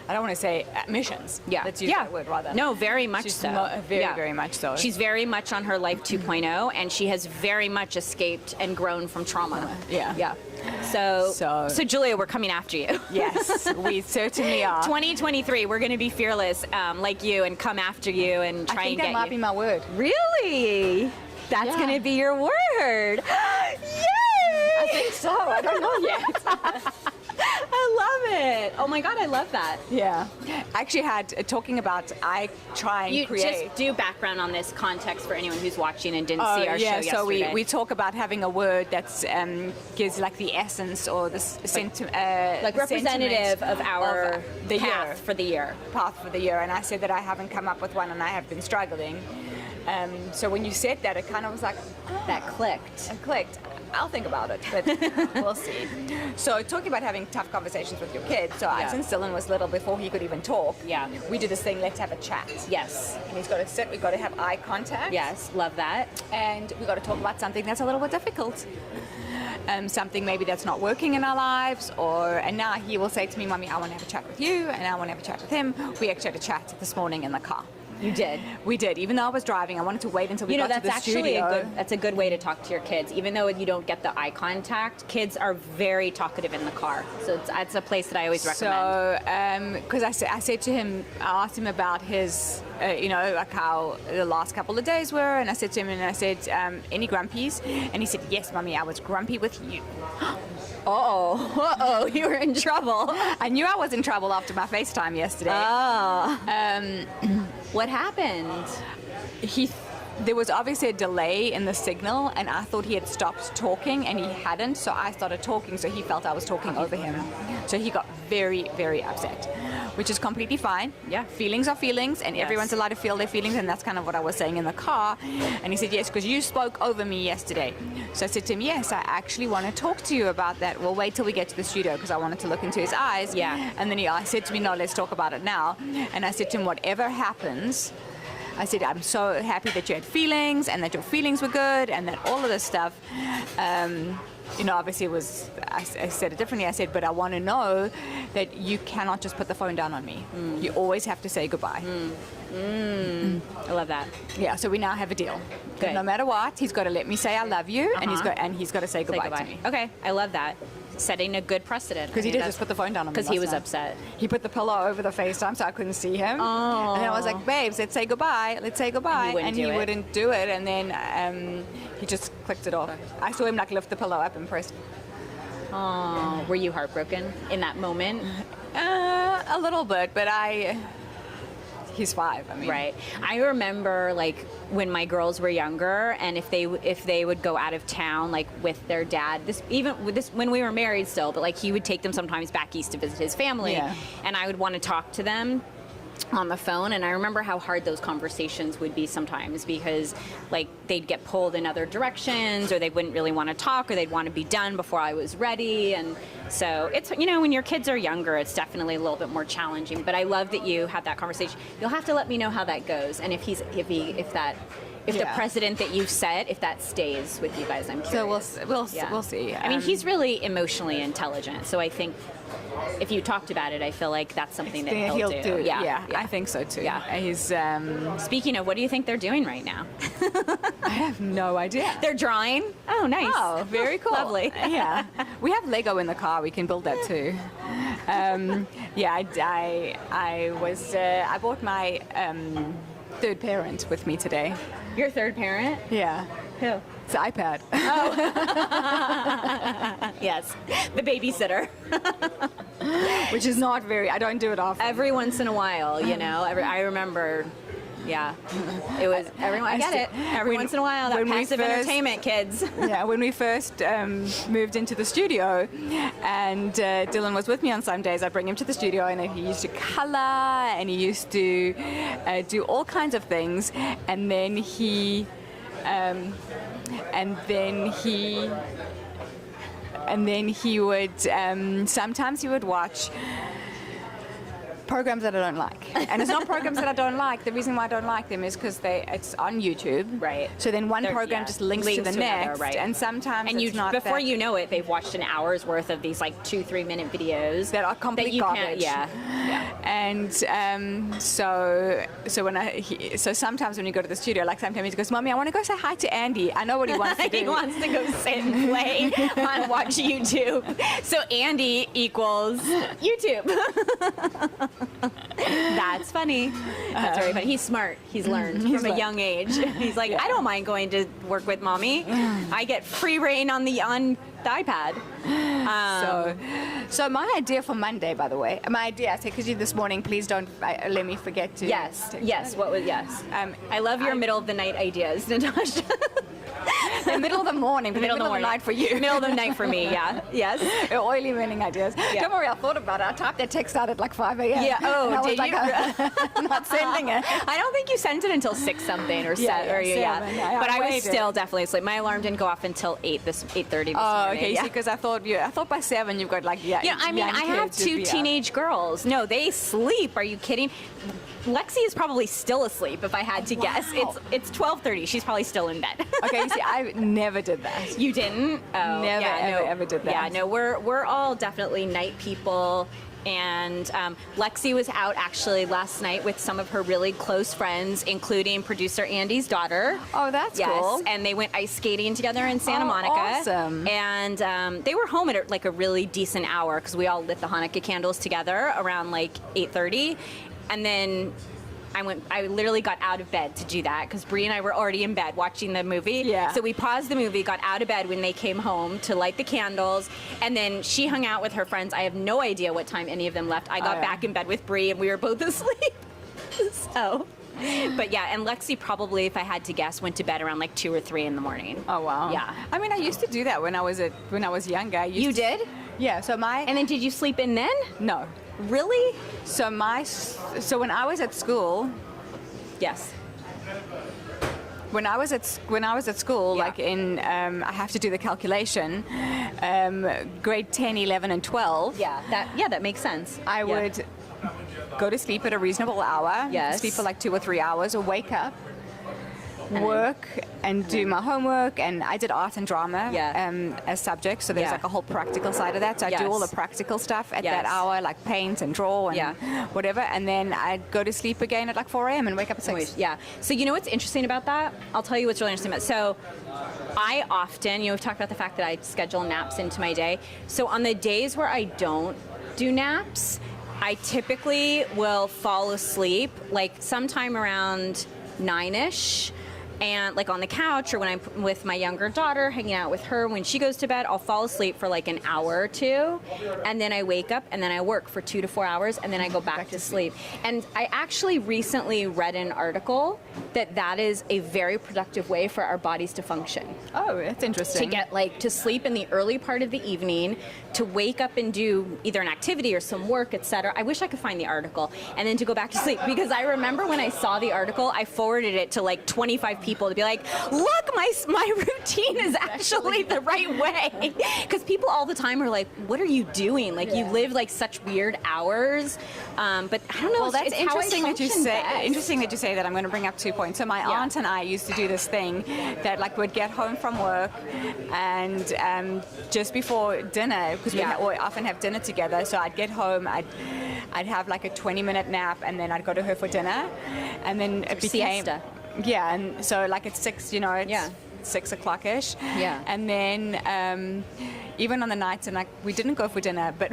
I don't want to say missions. Yeah. Let's use that word rather. No, very much She's so. very much so. She's very much on her life 2.0, and she has very much escaped and grown from trauma. Yeah. Yeah. So Julia, we're coming after you. Yes, we certainly are. 2023, we're going to be fearless like you and come after you and try and get you. I think that might be my word. Really? That's going to be your word. Yay! I think so. I don't know yet. I love it. Oh my God, I love that. Yeah. I actually had, talking about, I try and create. Just do background on this context for anyone who's watching and didn't see our show yesterday. So we talk about having a word that gives the essence or the representative of our the path year. for the year. Path for the year. And I said that I haven't come up with one and I have been struggling. So when you said that, it kind of was like, that clicked. It clicked. I'll think about it, but we'll see. So talking about having tough conversations with your kids. So since Dylan was little, before he could even talk, we did this thing, let's have a chat. Yes. And he's got to sit, we've got to have eye contact. Yes, love that. And we've got to talk about something that's a little bit difficult. Something maybe that's not working in our lives, and now he will say to me, Mommy, I want to have a chat with you, and I want to have a chat with him. We actually had a chat this morning in the car. You did. We did. Even though I was driving, I wanted to wait until we got to the studio. That's a good way to talk to your kids. Even though you don't get the eye contact, kids are very talkative in the car. So it's a place that I always recommend. So, because I said to him, I asked him about his, how the last couple of days were, and I said to him, any grumpies? And he said, yes, Mommy, I was grumpy with you. Uh-oh, you were in trouble. I knew I was in trouble after my FaceTime yesterday. What happened? There was obviously a delay in the signal, and I thought he had stopped talking, and he hadn't, so I started talking, so he felt I was talking over him. So he got very, very upset, which is completely fine. Yeah. Feelings are feelings, and everyone's allowed to feel their feelings, and that's kind of what I was saying in the car. And he said, yes, because you spoke over me yesterday. So I said to him, yes, I actually want to talk to you about that. We'll wait till we get to the studio, because I wanted to look into his eyes. Yeah. And then he said to me, no, let's talk about it now. And I said to him, whatever happens, I said, I'm so happy that you had feelings and that your feelings were good and that all of this stuff. Obviously I said it differently. I said, but I want to know that you cannot just put the phone down on me. You always have to say goodbye. I love that. Yeah, so we now have a deal. Good. No matter what, he's got to let me say I love you, and he's got to say goodbye to me. Okay, I love that. Setting a good precedent. Because he did just put the phone down on me. Because he was last upset. He put the pillow over the FaceTime so I couldn't see him. Oh. And then I was like, babes, let's say goodbye. Let's say goodbye. And he wouldn't do it. And then he just clicked it off. I saw him lift the pillow up and press. Oh. Were you heartbroken in that moment? A little bit, but he's 5. I mean, Right. I remember like when my girls were younger, and if they would go out of town like with their dad, when we were married still, but like he would take them sometimes back east to visit his family, Yeah. and I would want to talk to them on the phone, and I remember how hard those conversations would be sometimes, because like they'd get pulled in other directions, or they wouldn't really want to talk, or they'd want to be done before I was ready. And so it's, when your kids are younger, it's definitely a little bit more challenging, but I love that you had that conversation. You'll have to let me know how that goes, and if the Yeah. precedent that you've set, if that stays with you guys, I'm curious. So we'll see. I mean, he's really emotionally intelligent, so I think if you talked about it, I feel like that's something that he'll do. Yeah, I think so too. Yeah. He's. Speaking of, what do you think they're doing right now? I have no idea. They're drawing. Oh, nice. Oh, very cool. Lovely. Yeah, we have Lego in the car. We can build that too. I bought my third parent with me today. Your third parent? Yeah, Who? it's the iPad. Yes, the babysitter. Which is not very. I don't do it often. Every once in a while, I remember. Yeah, it was everyone. I get it. Every once in a while, that when we passive first- entertainment, kids. Yeah, when we first moved into the studio, and Dylan was with me on some days, I'd bring him to the studio, and he used to color, and he used to do all kinds of things, and then he would sometimes he would watch programs that I don't like. And it's not programs that I don't like. The reason why I don't like them is because it's on YouTube. Right. So then one They're- program yeah, just links to the another, next. right. And sometimes And it's not before that, you know it, they've watched an hour's worth of these like 2-3 minute videos that are complete you garbage. can't. Yeah. And so sometimes when you go to the studio, like sometimes he goes, "Mommy, I want to go say hi to Andy." I know what he wants to do. He wants to go sit and play on watch YouTube. So Andy equals YouTube. That's funny. That's very funny. He's smart. He's learned from a young age. He's like, I don't mind going to work with mommy. I get free reign on the iPad. So my idea for Monday, by the way, my idea, I said, because you this morning, please don't let me forget to. Yes. What was yes? I love your middle of the night ideas, Natasha. The middle of the morning, but middle of the night for you. Middle of the night for me. Yeah. Yes. Oily morning ideas. Yeah. Don't worry, I thought about it. I typed that text out at like 5 a.m. Yeah. Oh, and I was did like, you? I'm not sending it. I don't think you sent it until 6 something or 7. Or, 7. But I was waited. still definitely asleep. My alarm didn't go off until 8:30 this Oh, morning. okay. Yeah. See, because I thought by 7 you've got like Yeah, I mean, young I have kids 2 who'd be up. teenage girls. No, they sleep. Are you kidding? Lexi is probably still asleep, if I had to guess. wow. It's 12:30. She's probably still in bed. Okay, you see, I never did that. You didn't? Oh, Never, yeah, ever did that. Yeah, no, we're all definitely night people. And Lexi was out actually last night with some of her really close friends, including producer Andy's daughter. Oh, that's Yes, cool. and they went ice skating together in Santa Oh, Monica. awesome. And they were home at like a really decent hour because we all lit the Hanukkah candles together around like 8:30, and then I literally got out of bed to do that because Bree and I were already in bed watching the movie. Yeah. So we paused the movie, got out of bed when they came home to light the candles, and then she hung out with her friends. I have no idea what time any of them left. I got yeah. back in bed with Bree and we were both asleep. So, but yeah, and Lexi probably, if I had to guess, went to bed around like 2 or 3 in the morning. Oh wow. Yeah. I mean, I used to do that when I was younger. I used You to- did? Yeah. So And then did you sleep in then? no. Really? So when I was at school. Yes. When I was at school, Yeah. like I have to do the calculation, grade 10, 11, and 12. Yeah, that makes sense. I Yeah. would go to sleep at a reasonable hour. Yes. Sleep for like 2 or 3 hours, or wake up, work, and do my homework. And I did art and drama as subjects, so there's Yeah. like a whole practical side of that. So I do all the Yes. practical stuff at Yes. that hour, like paint and draw and whatever. And then I'd go to sleep again at like 4 a.m. and wake up at 6. Yeah. So you know what's interesting about that? I'll tell you what's really interesting about it. So I often, we've talked about the fact that I schedule naps into my day. So on the days where I don't do naps, I typically will fall asleep like sometime around 9-ish. and like on the couch, or when I'm with my younger daughter, hanging out with her when she goes to bed, I'll fall asleep for like an hour or two, and then I wake up and then I work for 2 to 4 hours, and then I go back to sleep. And I actually recently read an article that is a very productive way for our bodies to function. Oh, that's interesting. To get like to sleep in the early part of the evening, to wake up and do either an activity or some work, etc. I wish I could find the article, and then to go back to sleep, because I remember when I saw the article, I forwarded it to like 25 people to be like, look, my routine is actually the right way. Because people all the time are like, what are you doing? Like you live like such weird hours. But I don't know. Well, that's it's how I interesting that you function say. best. Interesting that you say that. I'm going to bring up 2 points. So my aunt and I used to do this thing that like would get home from work, and just before dinner, because we often have dinner together. So I'd get home, I'd have like a 20-minute nap, and then I'd go to her for dinner, and then it became siesta. Yeah, and so like at 6, it's 6 o'clock-ish. Yeah. And then even on the nights, and like we didn't go for dinner, but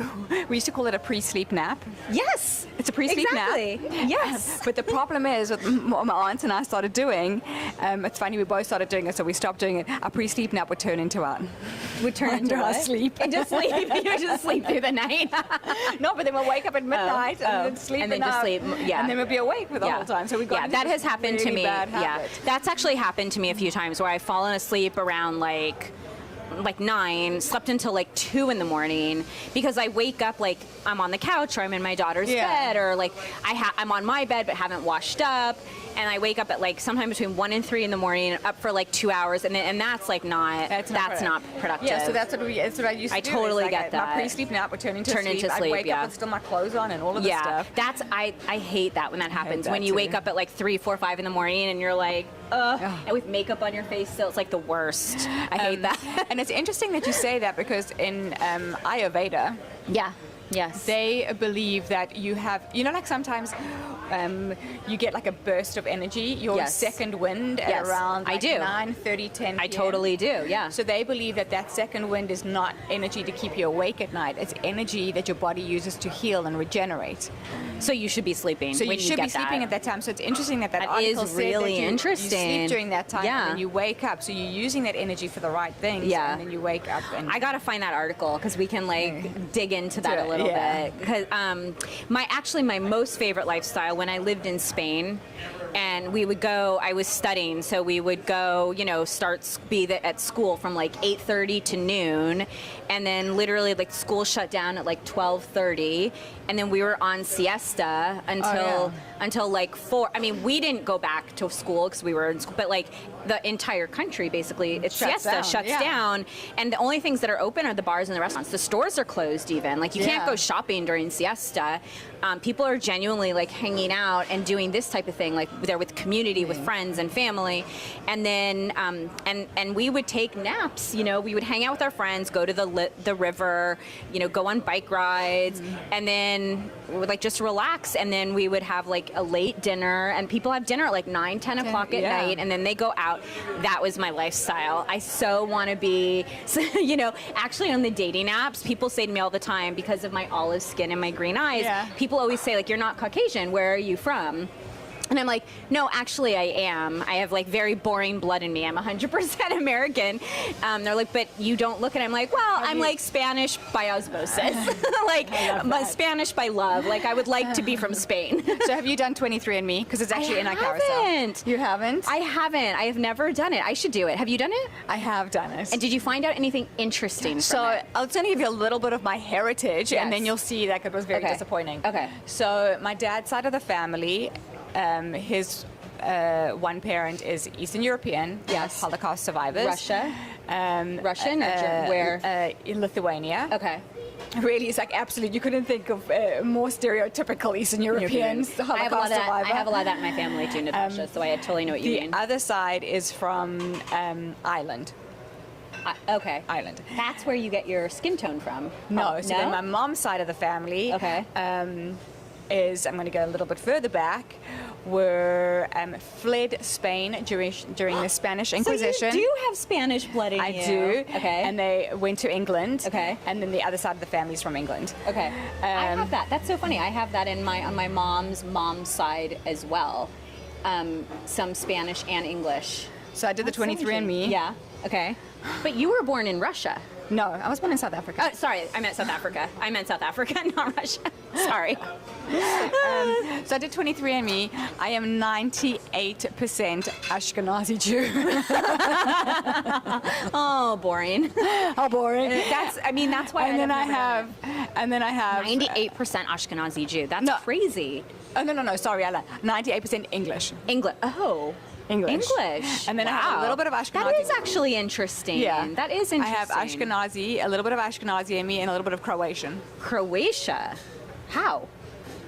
we used to call it a pre-sleep nap. Yes, It's a pre-sleep exactly. nap. Yes. But the problem is, what my aunt and I started doing, it's funny, we both started doing it, so we stopped doing it. Our pre-sleep nap would turn into our Our sleep. Into sleep. You just sleep through the night. No, but then we'll wake up at midnight and then sleep and then just enough, sleep. Yeah. and then we'll be awake for the whole time. So we got into that this has happened to really me. bad Yeah, habit. that's actually happened to me a few times where I've fallen asleep around like 9, slept until like 2 in the morning, because I wake up like I'm on the couch or I'm in my daughter's bed, or like I'm on my bed but haven't washed up, and I wake up at like sometime between 1 and 3 in the morning, up for like 2 hours, and that's like not not productive. Yeah, so that's what I used to I do. totally It's like get that. My pre-sleep nap would turn into sleep. I'd sleep, wake yeah. up with still my clothes on and all of this stuff. That's I hate that when that happens. that When you too. wake up at like 3, 4, 5 in the morning and you're like, ugh, and with makeup on your face still, it's like the worst. I hate that. And it's interesting that you say that, because in Ayurveda, Yeah. Yes. they believe that you have, like sometimes you get like a burst of energy, your Yes. second wind at Yes, around I like do. 9:30, 10 I PM. totally do. Yeah. So they believe that second wind is not energy to keep you awake at night. It's energy that your body uses to heal and regenerate. So you should be sleeping. So when you should get be sleeping that. at that time. So it's interesting that That article is said really that you interesting. sleep during that time, Yeah. and then you wake up. So you're using that energy for the right things. Yeah. And then you wake up and I gotta find that article because we can like dig into that a little Yeah. bit. Because my most favorite lifestyle when I lived in Spain, and we would go. I was studying, so we would go. At school from like 8:30 to noon, and then literally like school shut down at like 12:30, and then we were on siesta until like 4. I mean, we didn't go back to school because we were in school, but like the entire country basically, it's shuts down, and the only things that are open are the bars and the restaurants. The stores are closed even. Like you can't go shopping during siesta. People are genuinely like hanging out and doing this type of thing, like they're with community, with friends and family, and then and we would take naps. We would hang out with our friends, go to the river, go on bike rides, and then we would like just relax, and then we would have like a late dinner, and people have dinner at like 9, 10 o'clock at night, and then they go out. That was my lifestyle. I so want to be, actually on the dating apps, people say to me all the time, because of my olive skin and my green eyes, people always say like, you're not Caucasian, where are you from? And I'm like, no, actually I am. I have like very boring blood in me. I'm 100% American. They're like, but you don't look, and I'm like, well, I'm like Spanish by osmosis. Like Spanish by love. Like I would like to be from Spain. So have you done 23andMe? Because it's actually in our I carousel. haven't. You haven't? I haven't. I have never done it. I should do it. Have you done it? I have done it. And did you find out anything interesting from So it? I'll just give you a little bit of my heritage, Yes. and then you'll see that it was very Okay. disappointing. Okay. So my dad's side of the family, his one parent is Eastern European, Yes. Holocaust survivors. Russia? Russian or where? In Lithuania. Okay. Really, it's like absolute. You couldn't think of more stereotypical Eastern Europeans. I have a lot of that. Survivor. I have a lot of that in my family too, Natasha. So I totally know what you The mean. other side is from Ireland. Okay. Ireland. That's where you get your skin tone from. No, Oh, so then my mom's side of the family Okay. is, I'm going to go a little bit further back, were fled Spain during the Spanish Inquisition. So you do have Spanish blood in I you. do. Okay. And they went to England. Okay. And then the other side of the family is from England. Okay. I have that. That's so funny. I have that on my mom's side as well. some Spanish and English. So I did the 23andMe. Yeah. Okay. But you were born in Russia. No, I was born in South Africa. Oh, sorry, I meant South Africa. I meant South Africa, not Russia. Sorry. So I did 23andMe. I am 98% Ashkenazi Jew. Oh, boring. How boring. That's why. And then I have 98% Ashkenazi Jew. That's No. crazy. Oh no, sorry, Ella. 98% English. English. Oh. English. And then I have a little bit of Ashkenazi. That is actually interesting. Yeah. That is interesting. I have Ashkenazi, a little bit of Ashkenazi in me, and a little bit of Croatian. Croatia. How?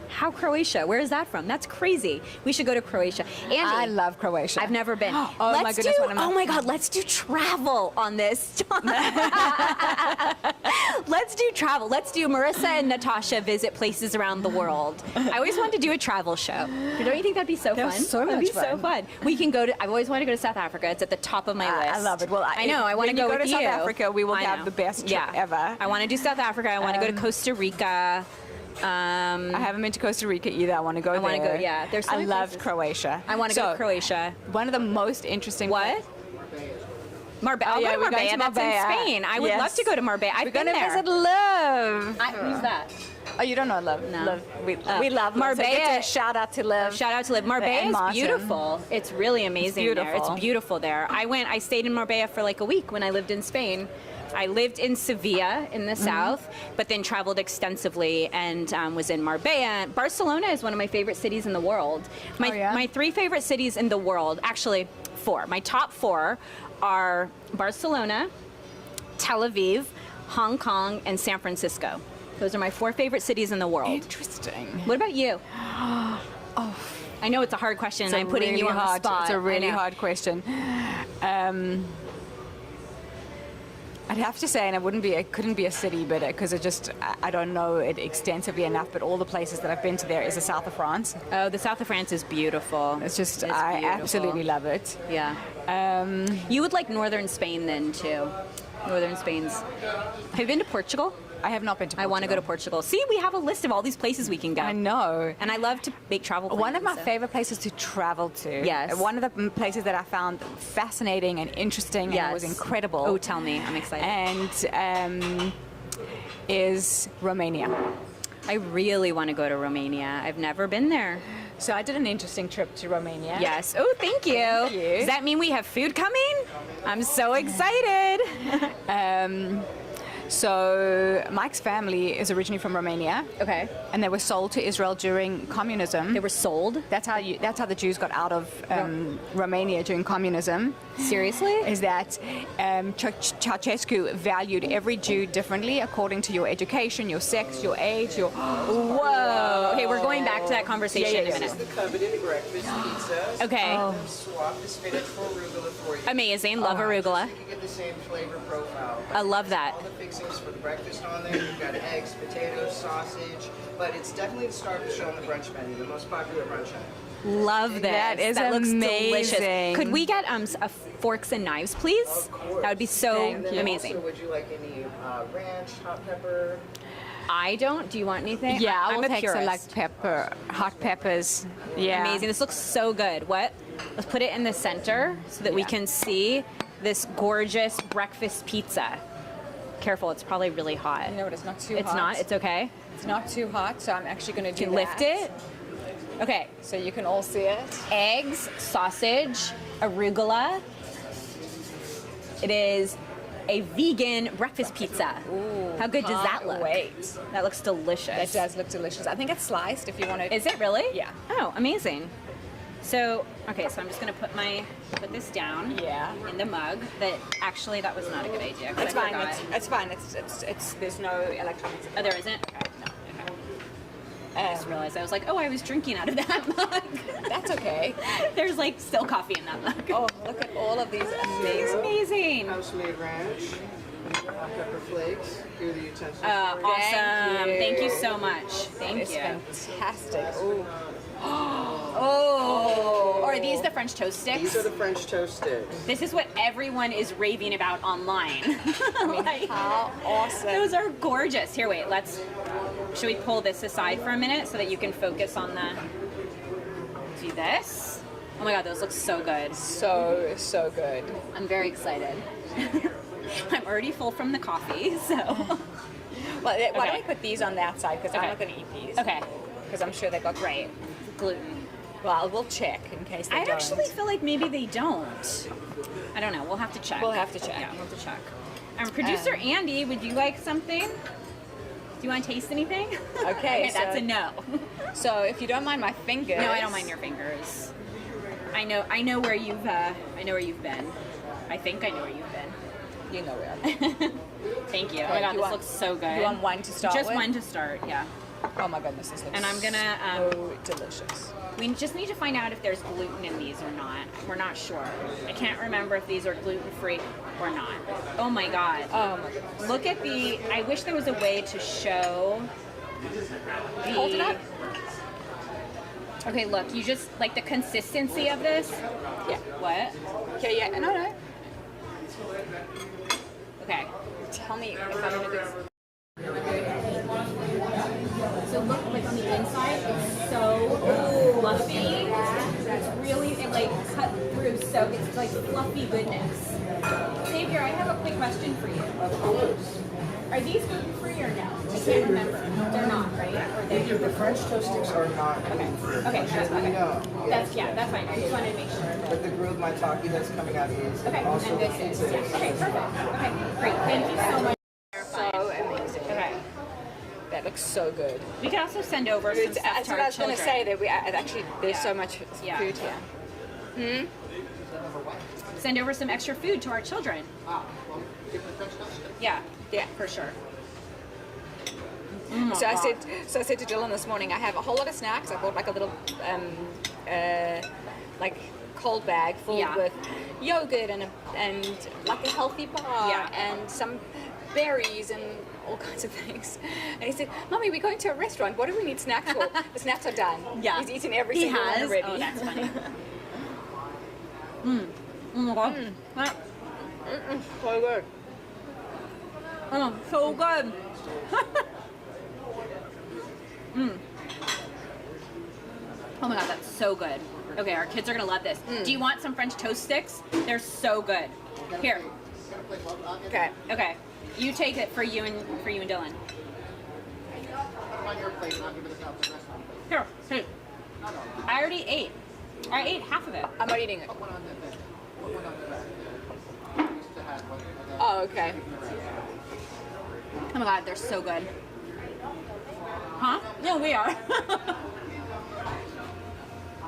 How Croatia? Where is that from? That's crazy. We should go to Croatia. Angie, I love Croatia. I've never been. Oh my goodness, one of my- Oh my God, let's do travel on this. Let's do travel. Let's do Marissa and Natasha visit places around the world. I always wanted to do a travel show. Don't you think that'd be so That fun? was so That'd much be so fun. fun. We can go to. I've always wanted to go to South Africa. It's at the top of my list. I love it. Well, I know. I want to when you go go with to you. South Africa, we will I have know. the best trip ever. I want to do South Africa. I want to go to Costa Rica. I haven't been to Costa Rica either. I want to go there. wanna go, yeah. There's so I many love places. Croatia. I want to go to Croatia. One of the most interesting. What? Marbella. Oh, I'll yeah, go to we're going Marbella. to That's in Marbella. Spain. I would Yes. love to go to Marbella. I've We're been going to there. visit Liv. Who's that? Oh, you don't know Liv? No. Liv. We love Liv. Marbella. So get a shout out to Liv. Shout out to Liv. Marbella And is Martin. beautiful. It's really amazing there. beautiful. It's beautiful there. I stayed in Marbella for like a week when I lived in Spain. I lived in Sevilla in the south, but then traveled extensively and was in Marbella. Barcelona is one of my favorite cities in the world. My 3 favorite cities in the world, actually 4. My top 4 are Barcelona, Tel Aviv, Hong Kong, and San Francisco. Those are my 4 favorite cities in the world. Interesting. What about you? I know it's a hard question. It's a I'm putting you really on the hard, spot. It's a really I know. hard question. I'd have to say, and it couldn't be a city, but because I don't know it extensively enough. But all the places that I've been to there is the south of France. Oh, the south of France is beautiful. It's just It's I beautiful. absolutely love it. Yeah. You would like northern Spain then too. Northern Spain's. Have you been to Portugal? I have not been to I want to go to Portugal. See, we have a list of all these places we can go. I know. And I love to make travel plans. One of my so- favorite places to travel to. Yes. One of the places that I found fascinating and interesting and Yes. was incredible. Oh, tell me. I'm excited. And is Romania. I really want to go to Romania. I've never been there. So I did an interesting trip to Romania. Yes. Oh, thank you. Thank you. Does that mean we have food coming? I'm so excited. So Mike's family is originally from Romania, Okay. and they were sold to Israel during communism. They were sold? That's how the Jews got out of Romania during communism. Seriously? Is that Ceausescu valued every Jew differently according to your education, your sex, your age, your. Whoa. Okay, we're going back to that conversation in a This minute. is the coveted breakfast pizza. Okay. Swap the spinach for arugula for you. Amazing. Love arugula. You can get the same flavor profile. I love that. All the fixings for the breakfast on there. You've got eggs, potatoes, sausage, but it's definitely the star of the show on the brunch menu, the most popular brunch item. Love this. That is looks delicious. amazing. Could we get forks and knives, please? Of course. That would be so Thank you. amazing. Also, would you like any ranch, hot pepper? I don't. Do you want anything? Yeah, I I'm will a take purist. some hot peppers. Yeah. Amazing. This looks so good. What? Let's put it in the center so that we Yeah. can see this gorgeous breakfast pizza. Careful, it's probably really hot. You know what? It's not too It's hot. not. It's okay. It's not too hot, so I'm actually going to do Can lift that. it. Okay. So you can all see it. Eggs, sausage, arugula. It is a vegan breakfast pizza. How good does that Can't look? wait. That looks delicious. That does look delicious. I think it's sliced if you want to. Is it really? Yeah. Oh, amazing. So, okay, so I'm just gonna put this down. Yeah. In the mug. That was not a good idea. 'cause It's I fine. forgot. It's fine. It's there's no electronics. Oh, there isn't? Okay. No. Okay. I just realized I was like, oh, I was drinking out of that mug. That's okay. There's like still coffee in that mug. Oh, look at all of these It's amazing. amazing. House-made ranch, hot pepper flakes. Here are the utensils. Awesome. you. Thank you so much. Thank It's you. fantastic. Ooh. Oh. Are these the French toast sticks? These are the French toast sticks. This is what everyone is raving about online. Like, How awesome. those are gorgeous. Here, wait, should we pull this aside for a minute so that you can focus on do this? Oh my god, those look so good. So good. I'm very excited. I'm already full from the coffee, so. Well, why don't Okay. we put these on that side because Okay. I'm not going to eat these. Okay, Because I'm sure they got great. Gluten. Well, we'll check in case they I don't. actually feel like maybe they don't. I don't know. We'll have to check. We'll have to check. Yeah, we'll have to check. Producer Andy, would you like something? Do you want to taste anything? Okay, that's so- a no. So if you don't mind my fingers. No, I don't mind your fingers. I know where you've been. I think I know where you've been. You know where. Thank you. Oh Okay, my god, you this want- looks so good. You want one to start Just with? one to start, yeah. Oh my goodness, this looks And I'm gonna, so delicious. We just need to find out if there's gluten in these or not. We're not sure. I can't remember if these are gluten-free or not. Oh my god. Oh my goodness. Look at the, I wish there was a way to show the... Hold it up. Okay, look, you just, like the consistency of this. Yeah. What? Okay, yeah, no. Okay. Tell me if I'm gonna do. So look, like on the inside, it's so fluffy. It's really, it like cut through, so it's like fluffy goodness. Xavier, I have a quick question for you. Are these gluten-free or no? I can't remember. They're not, right? Or they? The French toast sticks are not. Okay, that's okay. No. That's fine. I just wanted to make sure. But the grilled maitake that's coming out is Okay, also and this is, yeah. Okay, perfect. Okay, great. Thank you so much. So amazing. Okay. That looks so good. We can also send over some stuff That's to what our I was going to children. say. That we actually there's so much Yeah. food here. Send over some extra food to our children. Yeah, for sure. So I said to Dylan this morning, I have a whole lot of snacks. I bought like a little like cold bag full Yeah. with yogurt and like a healthy bar Yeah. and some berries and all kinds of things. And he said, "Mommy, we're going to a restaurant. What do we need snacks for?" The snacks are done. Yeah. He's eaten every He single has? one already. Oh, that's funny. Oh my god. So good. Oh, so good. Oh my god, that's so good. Okay, our kids are gonna love this. Do you want some French toast sticks? They're so good. Here. Okay. Okay. You take it for you and Dylan. On your plate, and I'll give it out to the restaurant. Here. Hey. I already ate. I ate half of it. I'm not eating it. Put one on the thing. Put one on the back. Used to have one. Oh, okay. Oh my god, they're so good. Huh? No, we are.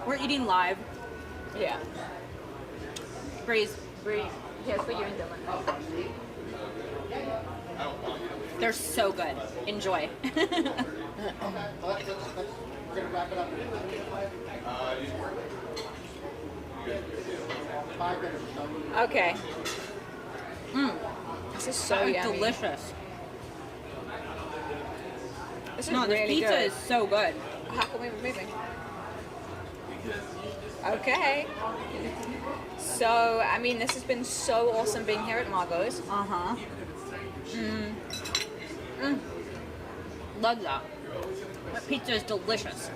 We're eating live. Yeah. Breeze. Here's for you and Dylan. They're so good. Enjoy. Well, we're gonna wrap it up. 5 minutes. Okay. This is so yummy. Delicious. This is No, this really pizza good. is so good. How come we were moving? Okay. So, I mean, this has been so awesome being here at Margot's. Uh-huh. Love that. That pizza is delicious.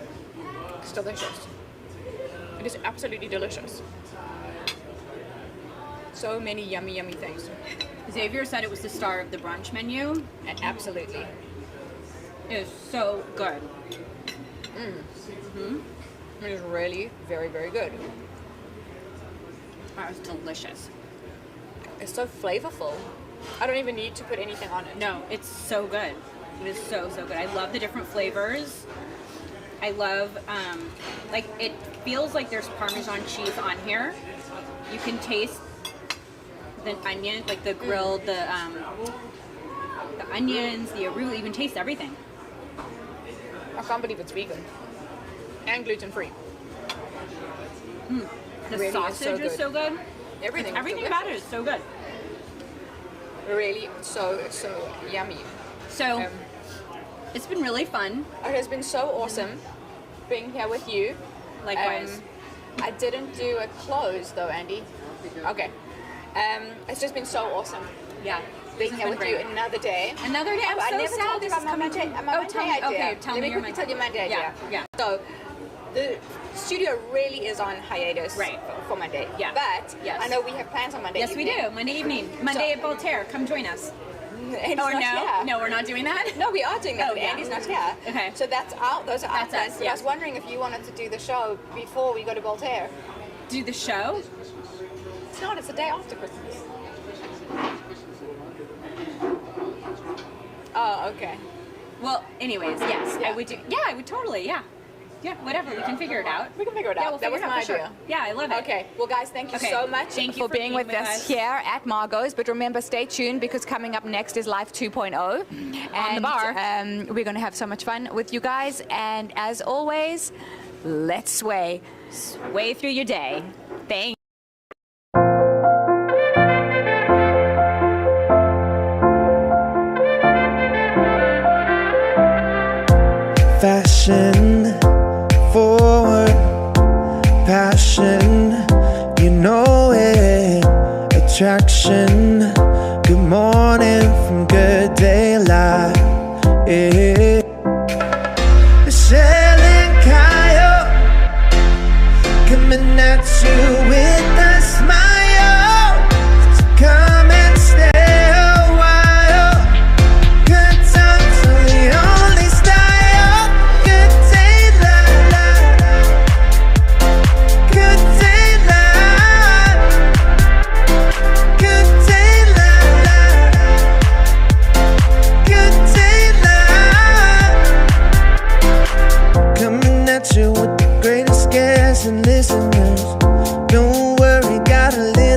It's delicious. It is absolutely delicious. So many yummy, yummy things. Xavier said it was the star of the brunch menu. And absolutely. It is so good. It is really very, very good. That was delicious. It's so flavorful. I don't even need to put anything on it. No, it's so good. It is so, so good. I love the different flavors. I love, like, it feels like there's Parmesan cheese on here. You can taste the onion, like the grilled, the onions, the arugula. You can taste everything. I can't believe it's vegan. And gluten-free. The Really is sausage is so so good. Everything. Everything about it is so good. Really, it's so yummy. So, Um, it's been really fun. It has been so awesome being here with you. Likewise. I didn't do a close though, Andy. Okay. It's just been so awesome Yeah. being This here has with been you great. another day. Another day. I'm I so never sad told you this about is my coming Monday, to- my Oh, Monday tell me. idea. Okay, tell Let me me your quickly tell you my Monday idea. Yeah. So, the studio really is on hiatus Right. for Monday. Yeah. But Yes. I know we have plans on Monday. Yes, we evening. do. Monday evening. Monday at Voltaire. Come join us. Andy's Or not no? here. No, we're not doing that? No, we are doing that, Oh, but yeah. Andy's not here. Okay. So that's out. Those are That's out. us, But yeah. I was wondering if you wanted to do the show before we go to Voltaire. Do the show? It's not. It's the day after Christmas. Oh, okay. Well, anyways, yes. Yeah. I would do. Yeah, I would totally, yeah. Yeah, whatever. We can figure it out. We can figure it Yeah, out. we'll That figure was it out my for sure. idea. Yeah, I love it. Okay. Well, guys, thank you Okay. so much. Thank you for being with us here at Margot's. But remember, stay tuned because coming up next is Life 2.0. And the bar. we're going to have so much fun with you guys. And as always, let's sway. Way through your day. Thanks. Fashion forward, passion, you know it. Attraction, good morning from good daylight. Yeah. Selling Kyle, coming at you with a smile. So come and stay a while. Good times are the only style. Good daylight. Good daylight. Good daylight. Good daylight. Coming at you with the greatest guests and listeners. Don't worry, got a little